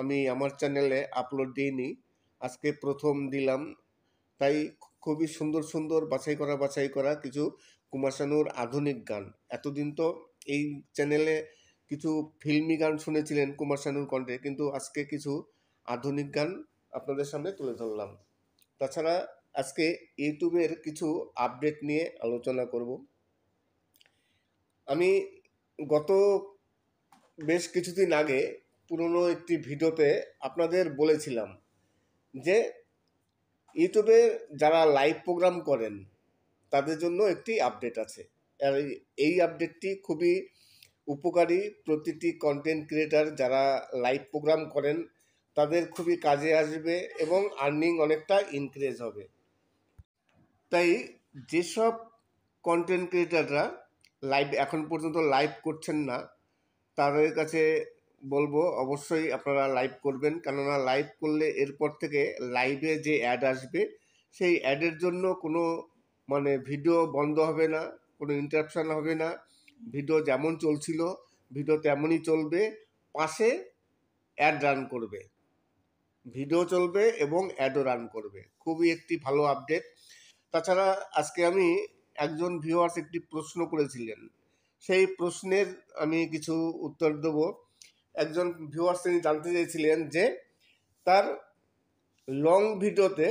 আমি আমার চ্যানেলে আপলোড দিইনি, আজকে প্রথম দিলাম। তাই খুবই সুন্দর সুন্দর বাছাই করা কিছু কুমার শানুর আধুনিক গান। এতদিন তো এই চ্যানেলে কিছু ফিল্মি গান শুনেছিলেন কুমার শানুর কণ্ঠে, কিন্তু আজকে কিছু আধুনিক গান আপনাদের সামনে তুলে ধরলাম। তাছাড়া আজকে ইউটিউবের কিছু আপডেট নিয়ে আলোচনা করব। আমি গত বেশ কিছুদিন আগে পুরনো একটি ভিডিওতে আপনাদের বলেছিলাম যে ইউটিউবে যারা লাইভ প্রোগ্রাম করেন তাদের জন্য একটি আপডেট আছে। আর এই আপডেটটি খুবই উপকারী। প্রতিটি কন্টেন্ট ক্রিয়েটার যারা লাইভ প্রোগ্রাম করেন তাদের খুবই কাজে আসবে এবং আর্নিং অনেকটা ইনক্রিজ হবে। তাই যেসব কন্টেন্ট ক্রিয়েটাররা এখন পর্যন্ত লাইভ করছেন না তাদের কাছে বলবো অবশ্যই আপনারা লাইভ করবেন, কেননা লাইভ করলে এরপর থেকে লাইভে যে অ্যাড আসবে সেই অ্যাডের জন্য কোনো ভিডিও বন্ধ হবে না, কোনো ইন্টারাপশান হবে না। ভিডিও যেমন চলছিল ভিডিও তেমনই চলবে, পাশে অ্যাড রান করবে, ভিডিও চলবে এবং অ্যাডও রান করবে। খুবই একটি ভালো আপডেট। তাছাড়া আজকে আমি একজন ভিউয়ার্স একটি প্রশ্ন করেছিলেন, সেই প্রশ্নের আমি কিছু উত্তর দেব। একজন ভিউয়ার্স তিনি জানতে চেয়েছিলেন যে তার লং ভিডিওতে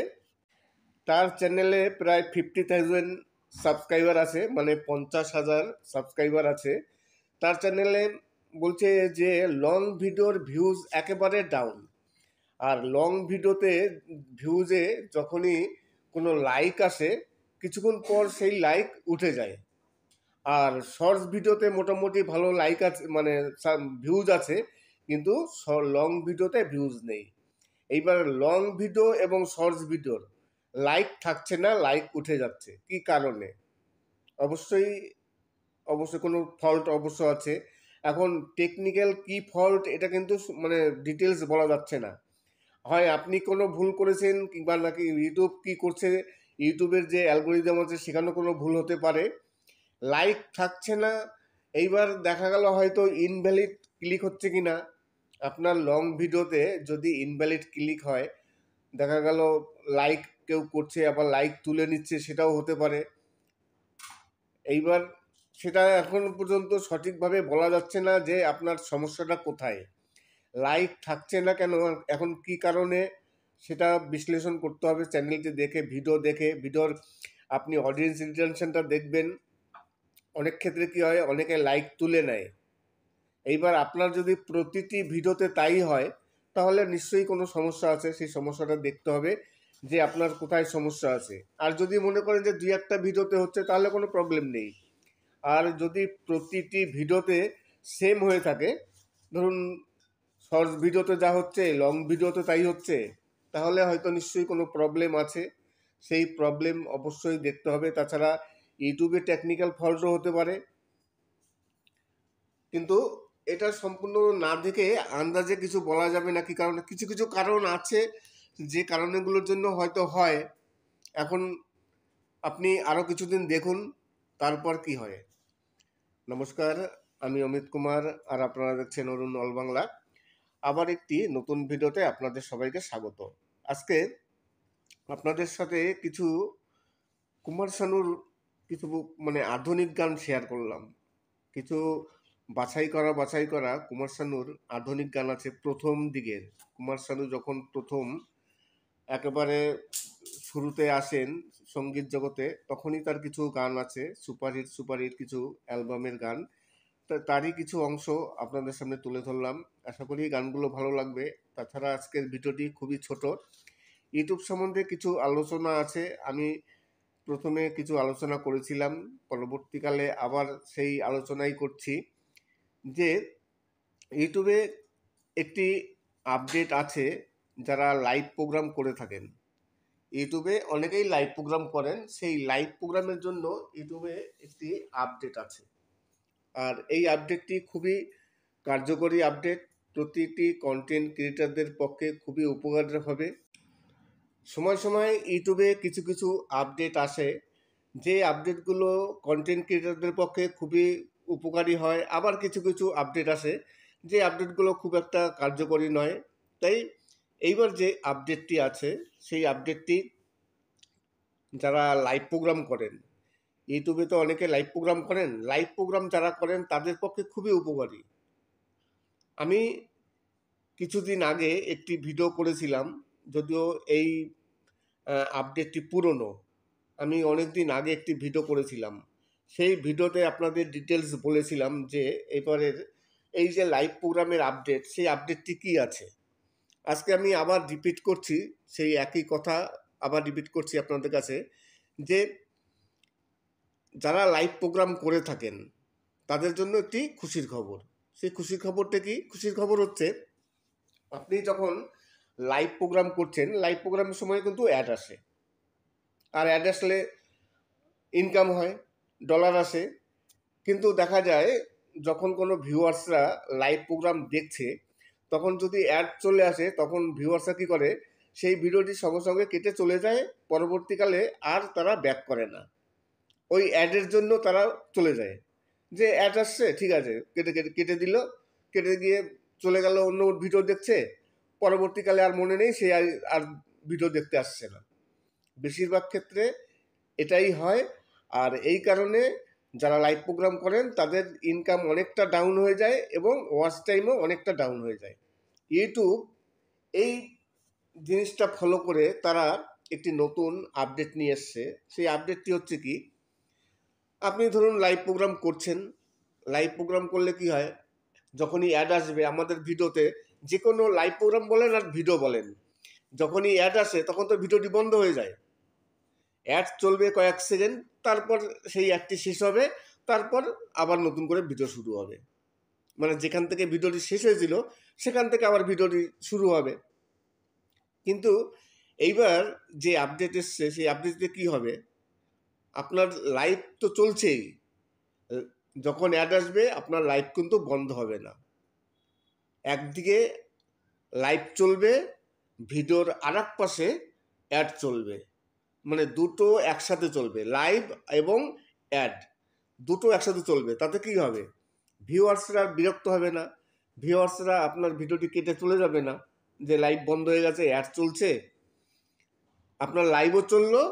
তার চ্যানেলে প্রায় 50,000 সাবস্ক্রাইবার আছে, 50,000 সাবস্ক্রাইবার আছে তার চ্যানেলে। বলছে যে লং ভিডিওর ভিউজ একেবারে ডাউন, আর লং ভিডিওতে ভিউজে যখনই কোনো লাইক আসে কিছুক্ষণ পর সেই লাইক উঠে যায়, আর শর্টস ভিডিওতে মোটামুটি ভালো লাইক আছে, ভিউজ আছে, কিন্তু লং ভিডিওতে ভিউজ নেই। এইবার লং ভিডিও এবং শর্টস ভিডিওর লাইক থাকছে না, লাইক উঠে যাচ্ছে, কি কারণে? অবশ্যই অবশ্যই কোনো ফল্ট অবশ্য আছে। এখন টেকনিক্যাল কি ফল্ট এটা কিন্তু মানে ডিটেলস বলা যাচ্ছে না। হয় আপনি কোনো ভুল করেছেন, কিংবা নাকি ইউটিউব কি করছে, ইউটিউবের যে অ্যালগোরিদম আছে সেখানেও কোনো ভুল হতে পারে। লাইক থাকছে না, এইবার দেখা গেল হয়তো ইনভ্যালিড ক্লিক হচ্ছে কি না। আপনার লং ভিডিওতে যদি ইনভ্যালিড ক্লিক হয়, দেখা গেল লাইক কেউ করছে আবার লাইক তুলে নিচ্ছে, সেটাও হতে পারে। এইবার সেটা এখন পর্যন্ত সঠিকভাবে বলা যাচ্ছে না যে আপনার সমস্যাটা কোথায়, লাইক থাকছে না কেন, এখন কি কারণে, সেটা বিশ্লেষণ করতে হবে চ্যানেলটি দেখে, ভিডিওর আপনি অডিয়েন্স রিটেনশনটা দেখবেন। অনেক ক্ষেত্রে কি হয়, অনেকে লাইক তুলে নেয়। এইবার আপনার যদি প্রতিটি ভিডিওতে তাই হয়, তাহলে নিশ্চয়ই কোনো সমস্যা আছে, সেই সমস্যাটা দেখতে হবে যে আপনার কোথায় সমস্যা আছে। আর যদি মনে করেন যে 2-1টা ভিডিওতে হচ্ছে, তাহলে কোনো প্রবলেম নেই। আর যদি প্রতিটি ভিডিওতে সেম হয়ে থাকে, ধরুন শর্টস ভিডিওতে যা হচ্ছে লং ভিডিওতে তাই হচ্ছে, তাহলে হয়তো নিশ্চয়ই কোনো প্রবলেম আছে। সেই প্রবলেম অবশ্যই দেখতে হবে। তাছাড়া ইউটিউবে টেকনিক্যাল ফল্টও হতে পারে, কিন্তু এটা সম্পূর্ণ না দেখে আন্দাজে কিছু বলা যাবে না। কি কারণে, কিছু কিছু কারণ আছে যে কারণগুলোর জন্য হয়তো হয়। এখন আপনি আরও কিছুদিন দেখুন, তারপর কি হয়। নমস্কার, আমি অমিত কুমার, আর আপনারা দেখছেন অরুণ অল বাংলা। আবার একটি নতুন ভিডিওতে আপনাদের সবাইকে স্বাগত। আজকে আপনাদের সাথে কিছু কুমার শানুর কিছু মানে আধুনিক গান শেয়ার করলাম। কিছু বাছাই করা কুমার শানুর আধুনিক গান আছে প্রথম দিকের। কুমার শানু যখন প্রথম একেবারে শুরুতে আসেন সঙ্গীত জগতে, তখনই তার কিছু গান আছে সুপারহিট কিছু অ্যালবামের গান। তারই কিছু অংশ আপনাদের সামনে তুলে ধরলাম। আশা করি গানগুলো ভালো লাগবে। তাছাড়া আজকের ভিডিওটি খুবই ছোট। ইউটিউব সম্বন্ধে কিছু আলোচনা আছে, আমি প্রথমে কিছু আলোচনা করেছিলাম, পরবর্তীকালে আবার সেই আলোচনাই করছি যে ইউটিউবে একটি আপডেট আছে। যারা লাইভ প্রোগ্রাম করে থাকেন, ইউটিউবে অনেকেই লাইভ প্রোগ্রাম করেন, সেই লাইভ প্রোগ্রামের জন্য ইউটিউবে একটি আপডেট আছে। আর এই আপডেটটি খুবই কার্যকরী আপডেট, প্রতিটি কন্টেন্ট ক্রিয়েটারদের পক্ষে খুবই উপকার হবে। সময় সময় ইউটিউবে কিছু কিছু আপডেট আসে, যে আপডেটগুলো কন্টেন্ট ক্রিয়েটারদের পক্ষে খুবই উপকারী হয়। আবার কিছু কিছু আপডেট আসে যে আপডেটগুলো খুব একটা কার্যকরী নয়। তাই এইবার যে আপডেটটি আছে, সেই আপডেটটি যারা লাইভ প্রোগ্রাম করেন, ইউটিউবে তো অনেকে লাইভ প্রোগ্রাম করেন, লাইভ প্রোগ্রাম যারা করেন তাদের পক্ষে খুবই উপকারী। আমি কিছুদিন আগে একটি ভিডিও করেছিলাম, যদিও এই আপডেটটি পুরনো। আমি অনেক দিন আগে একটি ভিডিও করেছিলাম, সেই ভিডিওতে আপনাদের ডিটেলস বলেছিলাম যে এবারের এই যে লাইভ প্রোগ্রামের আপডেট, সেই আপডেটটি কী আছে। আজকে আমি আবার রিপিট করছি, সেই একই কথা আবার রিপিট করছি আপনাদের কাছে, যে যারা লাইভ প্রোগ্রাম করে থাকেন তাদের জন্য একটি খুশির খবর। সেই খুশির খবরটা কি? খুশির খবর হচ্ছে, আপনি যখন লাইভ প্রোগ্রাম করছেন, লাইভ প্রোগ্রামের সময় কিন্তু অ্যাড আসে, আর অ্যাড আসলে ইনকাম হয়, ডলার আসে। কিন্তু দেখা যায় যখন কোনো ভিউয়ার্সরা লাইভ প্রোগ্রাম দেখছে, তখন যদি অ্যাড চলে আসে, তখন ভিউয়ার্সরা কী করে, সেই ভিডিওটি সঙ্গে সঙ্গে কেটে চলে যায়, পরবর্তীকালে আর তারা ব্যাক করে না। ওই অ্যাডের জন্য তারা চলে যায়, যে অ্যাড আসছে ঠিক আছে, কেটে দিল, কেটে গিয়ে চলে গেল অন্য ভিডিও দেখছে, পরবর্তীকালে আর মনে নেই, সে আর ভিডিও দেখতে আসছে না। বেশিরভাগ ক্ষেত্রে এটাই হয়। আর এই কারণে যারা লাইভ প্রোগ্রাম করেন তাদের ইনকাম অনেকটা ডাউন হয়ে যায় এবং ওয়াচ টাইমও অনেকটা ডাউন হয়ে যায়। ইউটিউব এই জিনিসটা ফলো করে তারা একটি নতুন আপডেট নিয়ে এসছে। সেই আপডেটটি হচ্ছে কি, আপনি ধরুন লাইভ প্রোগ্রাম করছেন, লাইভ প্রোগ্রাম করলে কি হয়, যখনই অ্যাড আসবে আমাদের ভিডিওতে, যে কোনো লাইভ প্রোগ্রাম বলেন আর ভিডিও বলেন, যখনই অ্যাড আসে তখন তো ভিডিওটি বন্ধ হয়ে যায়। অ্যাড চলবে কয়েক সেকেন্ড, তারপর সেই অ্যাডটি শেষ হবে, তারপর আবার নতুন করে ভিডিও শুরু হবে। মানে যেখান থেকে ভিডিওটি শেষ হয়েছিল সেখান থেকে আবার ভিডিওটি শুরু হবে। কিন্তু এইবার যে আপডেট এসছে সেই আপডেটে কি হবে, আপনার লাইভ তো চলছেই, যখন অ্যাড আসবে আপনার লাইভ কিন্তু বন্ধ হবে না। একদিকে লাইভ চলবে, ভিডিওর আরেক পাশে অ্যাড চলবে, মানে দুটো একসাথে চলবে, লাইভ এবং অ্যাড দুটো একসাথে চলবে। তাতে কি হবে, ভিউয়ার্সরা বিরক্ত হবে না, ভিউয়ার্সরা আপনার ভিডিওটি কেটে চলে যাবে না যে লাইভ বন্ধ হয়ে গেছে, অ্যাড চলছে। আপনার লাইভও চললো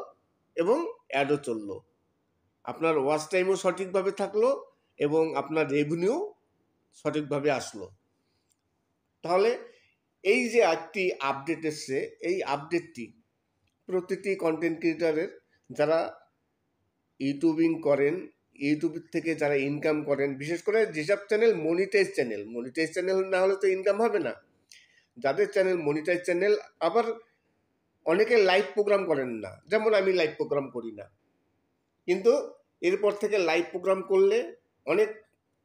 এবং অ্যাডও চললো, আপনার ওয়াচ টাইমও সঠিকভাবে থাকলো এবং আপনার রেভিনিউ সঠিকভাবে আসলো। তাহলে এই যে একটি আপডেট এসছে, এই আপডেটটি প্রতিটি কন্টেন্ট ক্রিয়েটারের, যারা ইউটিউবিং করেন, ইউটিউব থেকে যারা ইনকাম করেন, বিশেষ করে যেসব চ্যানেল মনিটাইজ চ্যানেল না হলে তো ইনকাম হবে না, যাদের চ্যানেল মনিটাইজ চ্যানেল, আবার অনেকে লাইভ প্রোগ্রাম করেন না, যেমন আমি লাইভ প্রোগ্রাম করি না, কিন্তু এরপর থেকে লাইভ প্রোগ্রাম করলে অনেক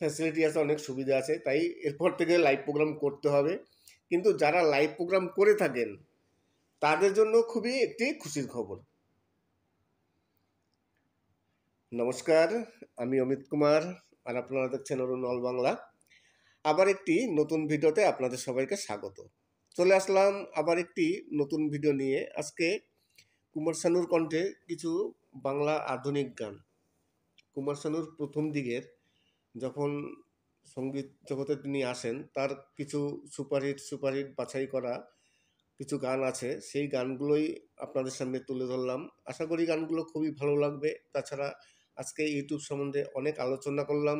ফ্যাসিলিটি আছে, অনেক সুবিধা আছে, তাই এরপর থেকে লাইভ প্রোগ্রাম করতে হবে। কিন্তু যারা লাইভ প্রোগ্রাম করে থাকেন তাদের জন্য খুবই একটি খুশির খবর। নমস্কার, আমি অমিত কুমার, আর আপনারা দেখছেন অরুণ অল বাংলা। আবার একটি নতুন ভিডিওতে আপনাদের সবাইকে স্বাগত। চলে আসলাম আবার একটি নতুন ভিডিও নিয়ে। আজকে কুমার শানুর কণ্ঠে কিছু বাংলা আধুনিক গান, কুমার শানুর প্রথম দিকের যখন সঙ্গীত জগতে তিনি আসেন, তার কিছু সুপারহিট বাছাই করা কিছু গান আছে, সেই গানগুলোই আপনাদের সামনে তুলে ধরলাম। আশা করি গানগুলো খুবই ভালো লাগবে। তাছাড়া আজকে ইউটিউব সম্বন্ধে অনেক আলোচনা করলাম।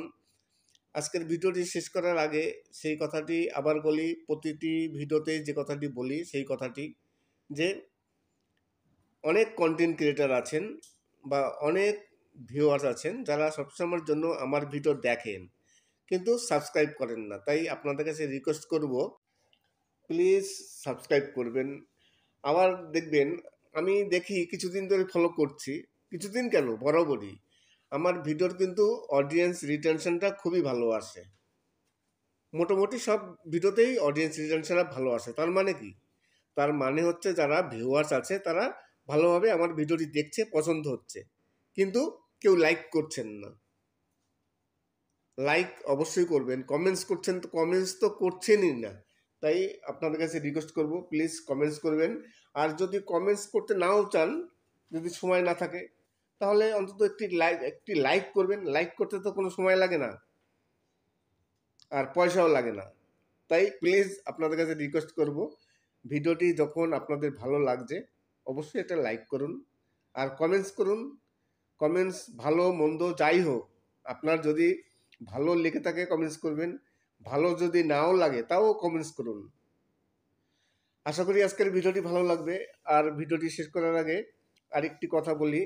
আজকের ভিডিওটি শেষ করার আগে সেই কথাটি আবার বলি, প্রতিটি ভিডিওতে যে কথাটি বলি সেই কথাটি, যে অনেক কন্টেন্ট ক্রিয়েটার আছেন বা অনেক ভিউয়ার্স আছেন যারা সবসময়ের জন্য আমার ভিডিও দেখেন কিন্তু সাবস্ক্রাইব করেন না। তাই আপনাদের কাছে রিকোয়েস্ট করব, প্লিজ সাবস্ক্রাইব করবেন। আবার দেখবেন, আমি দেখি কিছুদিন ধরে ফলো করছি, কিছুদিন কেন বরাবরই আমার ভিডিওর কিন্তু অডিয়েন্স রিটেনশনটা খুবই ভালো আসে, মোটামুটি সব ভিডিওতেই অডিয়েন্স রিটেনশনটা ভালো আসে। তার মানে কি, তার মানে হচ্ছে যারা ভিউয়ার্স আছে তারা ভালোভাবে আমার ভিডিওটি দেখছে, পছন্দ হচ্ছে, কিন্তু কেউ লাইক করছেন না। লাইক অবশ্যই করবেন, কমেন্টস করছেন তো, কমেন্টস তো করছেনই না। তাই আপনাদের কাছে রিকোয়েস্ট করব, প্লিজ কমেন্টস করবেন। আর যদি কমেন্টস করতে নাও চান, যদি সময় না থাকে, তাহলে অন্তত একটি লাইক করবেন। লাইক করতে তো কোনো সময় লাগে না আর পয়সাও লাগে না। তাই প্লিজ আপনাদের কাছে রিকোয়েস্ট করব, ভিডিওটি যখন আপনাদের ভালো লাগছে অবশ্যই একটা লাইক করুন আর কমেন্টস করুন। কমেন্টস ভালো মন্দ যাই হোক, আপনার যদি ভালো লেগে থাকে কমেন্টস করবেন, ভালো যদি নাও লাগে তাও কমেন্টস করুন। আশা করি আজকের ভিডিওটি ভালো লাগবে। আর ভিডিওটি শেষ করার আগে আরেকটি কথা বলি,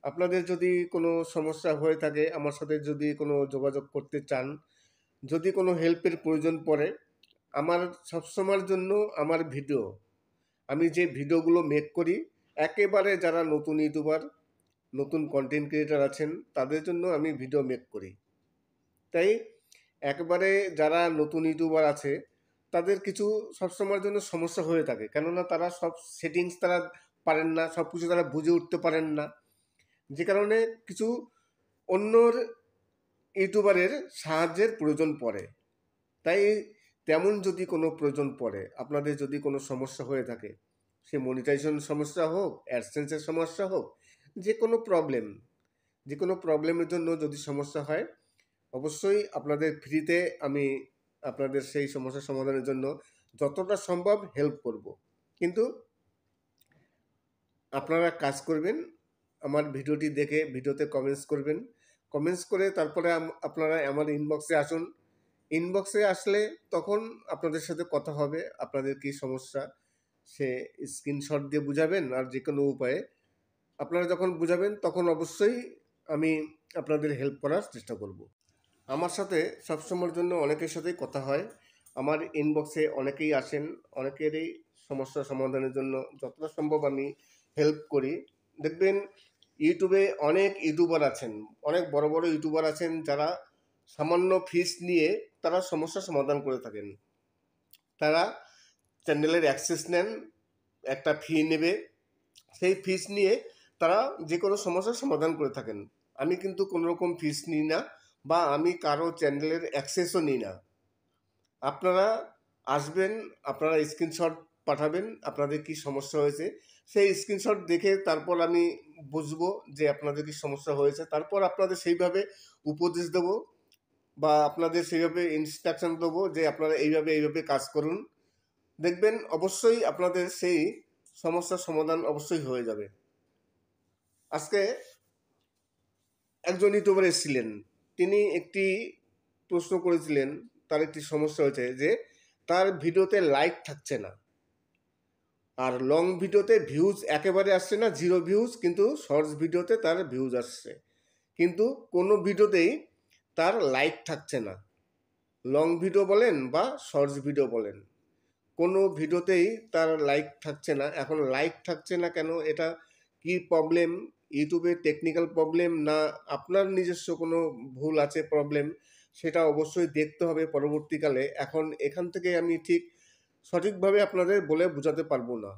আপনাদের যদি কোনো সমস্যা হয়ে থাকে, আমার সাথে যদি কোনো যোগাযোগ করতে চান, যদি কোনো হেল্পের প্রয়োজন পড়ে, আমার সবসময়ের জন্য আমার ভিডিও, আমি যে ভিডিওগুলো মেক করি, একেবারে যারা নতুন ইউটিউবার, নতুন কন্টেন্ট ক্রিয়েটার আছেন তাদের জন্য আমি ভিডিও মেক করি। তাই একবারে যারা নতুন ইউটিউবার আছে তাদের কিছু সবসময়ের জন্য সমস্যা হয়ে থাকে, কেননা তারা সব সেটিংস তারা পারেন না, সব কিছু তারা বুঝে উঠতে পারেন না, যে কারণে কিছু অন্যর ইউটিউবারের সাহায্যের প্রয়োজন পড়ে। তাই তেমন যদি কোনো প্রয়োজন পড়ে, আপনাদের যদি কোনো সমস্যা হয়ে থাকে, সে মনিটাইজেশন সমস্যা হোক, অ্যাডসেন্সের সমস্যা হোক, যে কোনো প্রবলেমের জন্য যদি সমস্যা হয়, অবশ্যই আপনাদের ফ্রিতে আমি আপনাদের সেই সমস্যার সমাধানের জন্য যতটা সম্ভব হেল্প করব। কিন্তু আপনারা কাজ করবেন, আমার ভিডিওটি দেখে ভিডিওতে কমেন্টস করবেন, কমেন্টস করে তারপরে আপনারা আমার ইনবক্সে আসুন। ইনবক্সে আসলে তখন আপনাদের সাথে কথা হবে, আপনাদের কি সমস্যা সে স্ক্রিনশট দিয়ে বুঝাবেন, আর যে কোনো উপায়ে আপনারা যখন বুঝাবেন তখন অবশ্যই আমি আপনাদের হেল্প করার চেষ্টা করব। আমার সাথে সবসময়ের জন্য অনেকের সাথেই কথা হয়, আমার ইনবক্সে অনেকেই আসেন, অনেকেরই সমস্যা সমাধানের জন্য যতটা সম্ভব আমি হেল্প করি। দেখবেন ইউটিউবে অনেক ইউটিউবার আছেন, অনেক বড় বড় ইউটিউবার আছেন যারা সামান্য ফিস নিয়ে তারা সমস্যা সমাধান করে থাকেন। তারা চ্যানেলের অ্যাক্সেস নেন, একটা ফি নেবে, সেই ফিস নিয়ে তারা যে কোনো সমস্যার সমাধান করে থাকেন। আমি কিন্তু কোনো রকম ফিস নিই না, বা আমি কারো চ্যানেলের অ্যাক্সেসও নিই না। আপনারা আসবেন, আপনারা স্ক্রিনশট পাঠাবেন আপনাদের কি সমস্যা হয়েছে, সেই স্ক্রিনশট দেখে তারপর আমি বুঝবো যে আপনাদের কি সমস্যা হয়েছে, তারপর আপনাদের সেইভাবে উপদেশ দেবো বা আপনাদের সেইভাবে ইনস্ট্রাকশন দেবো যে আপনারা এইভাবে কাজ করুন। দেখবেন অবশ্যই আপনাদের সেই সমস্যার সমাধান অবশ্যই হয়ে যাবে। আজকে একজন ইউটিউবার এসেছিলেন, তিনি একটি প্রশ্ন করেছিলেন, তার একটি সমস্যা হয়েছে যে তার ভিডিওতে লাইক থাকছে না, আর লং ভিডিওতে ভিউজ একেবারে আসছে না, 0 ভিউজ, কিন্তু শর্টস ভিডিওতে তার ভিউজ আসছে, কিন্তু কোনো ভিডিওতেই তার লাইক থাকছে না। লং ভিডিও বলেন বা শর্টস ভিডিও বলেন, কোনো ভিডিওতেই তার লাইক থাকছে না। এখন লাইক থাকছে না কেন, এটা কি প্রবলেম? ইউটিউবের টেকনিক্যাল প্রবলেম, না আপনার নিজস্ব কোনো ভুল আছে প্রবলেম, সেটা অবশ্যই দেখতে হবে পরবর্তীকালে। এখন এখান থেকে আমি ঠিক সঠিকভাবে আপনাদের বলে বোঝাতে পারবো না।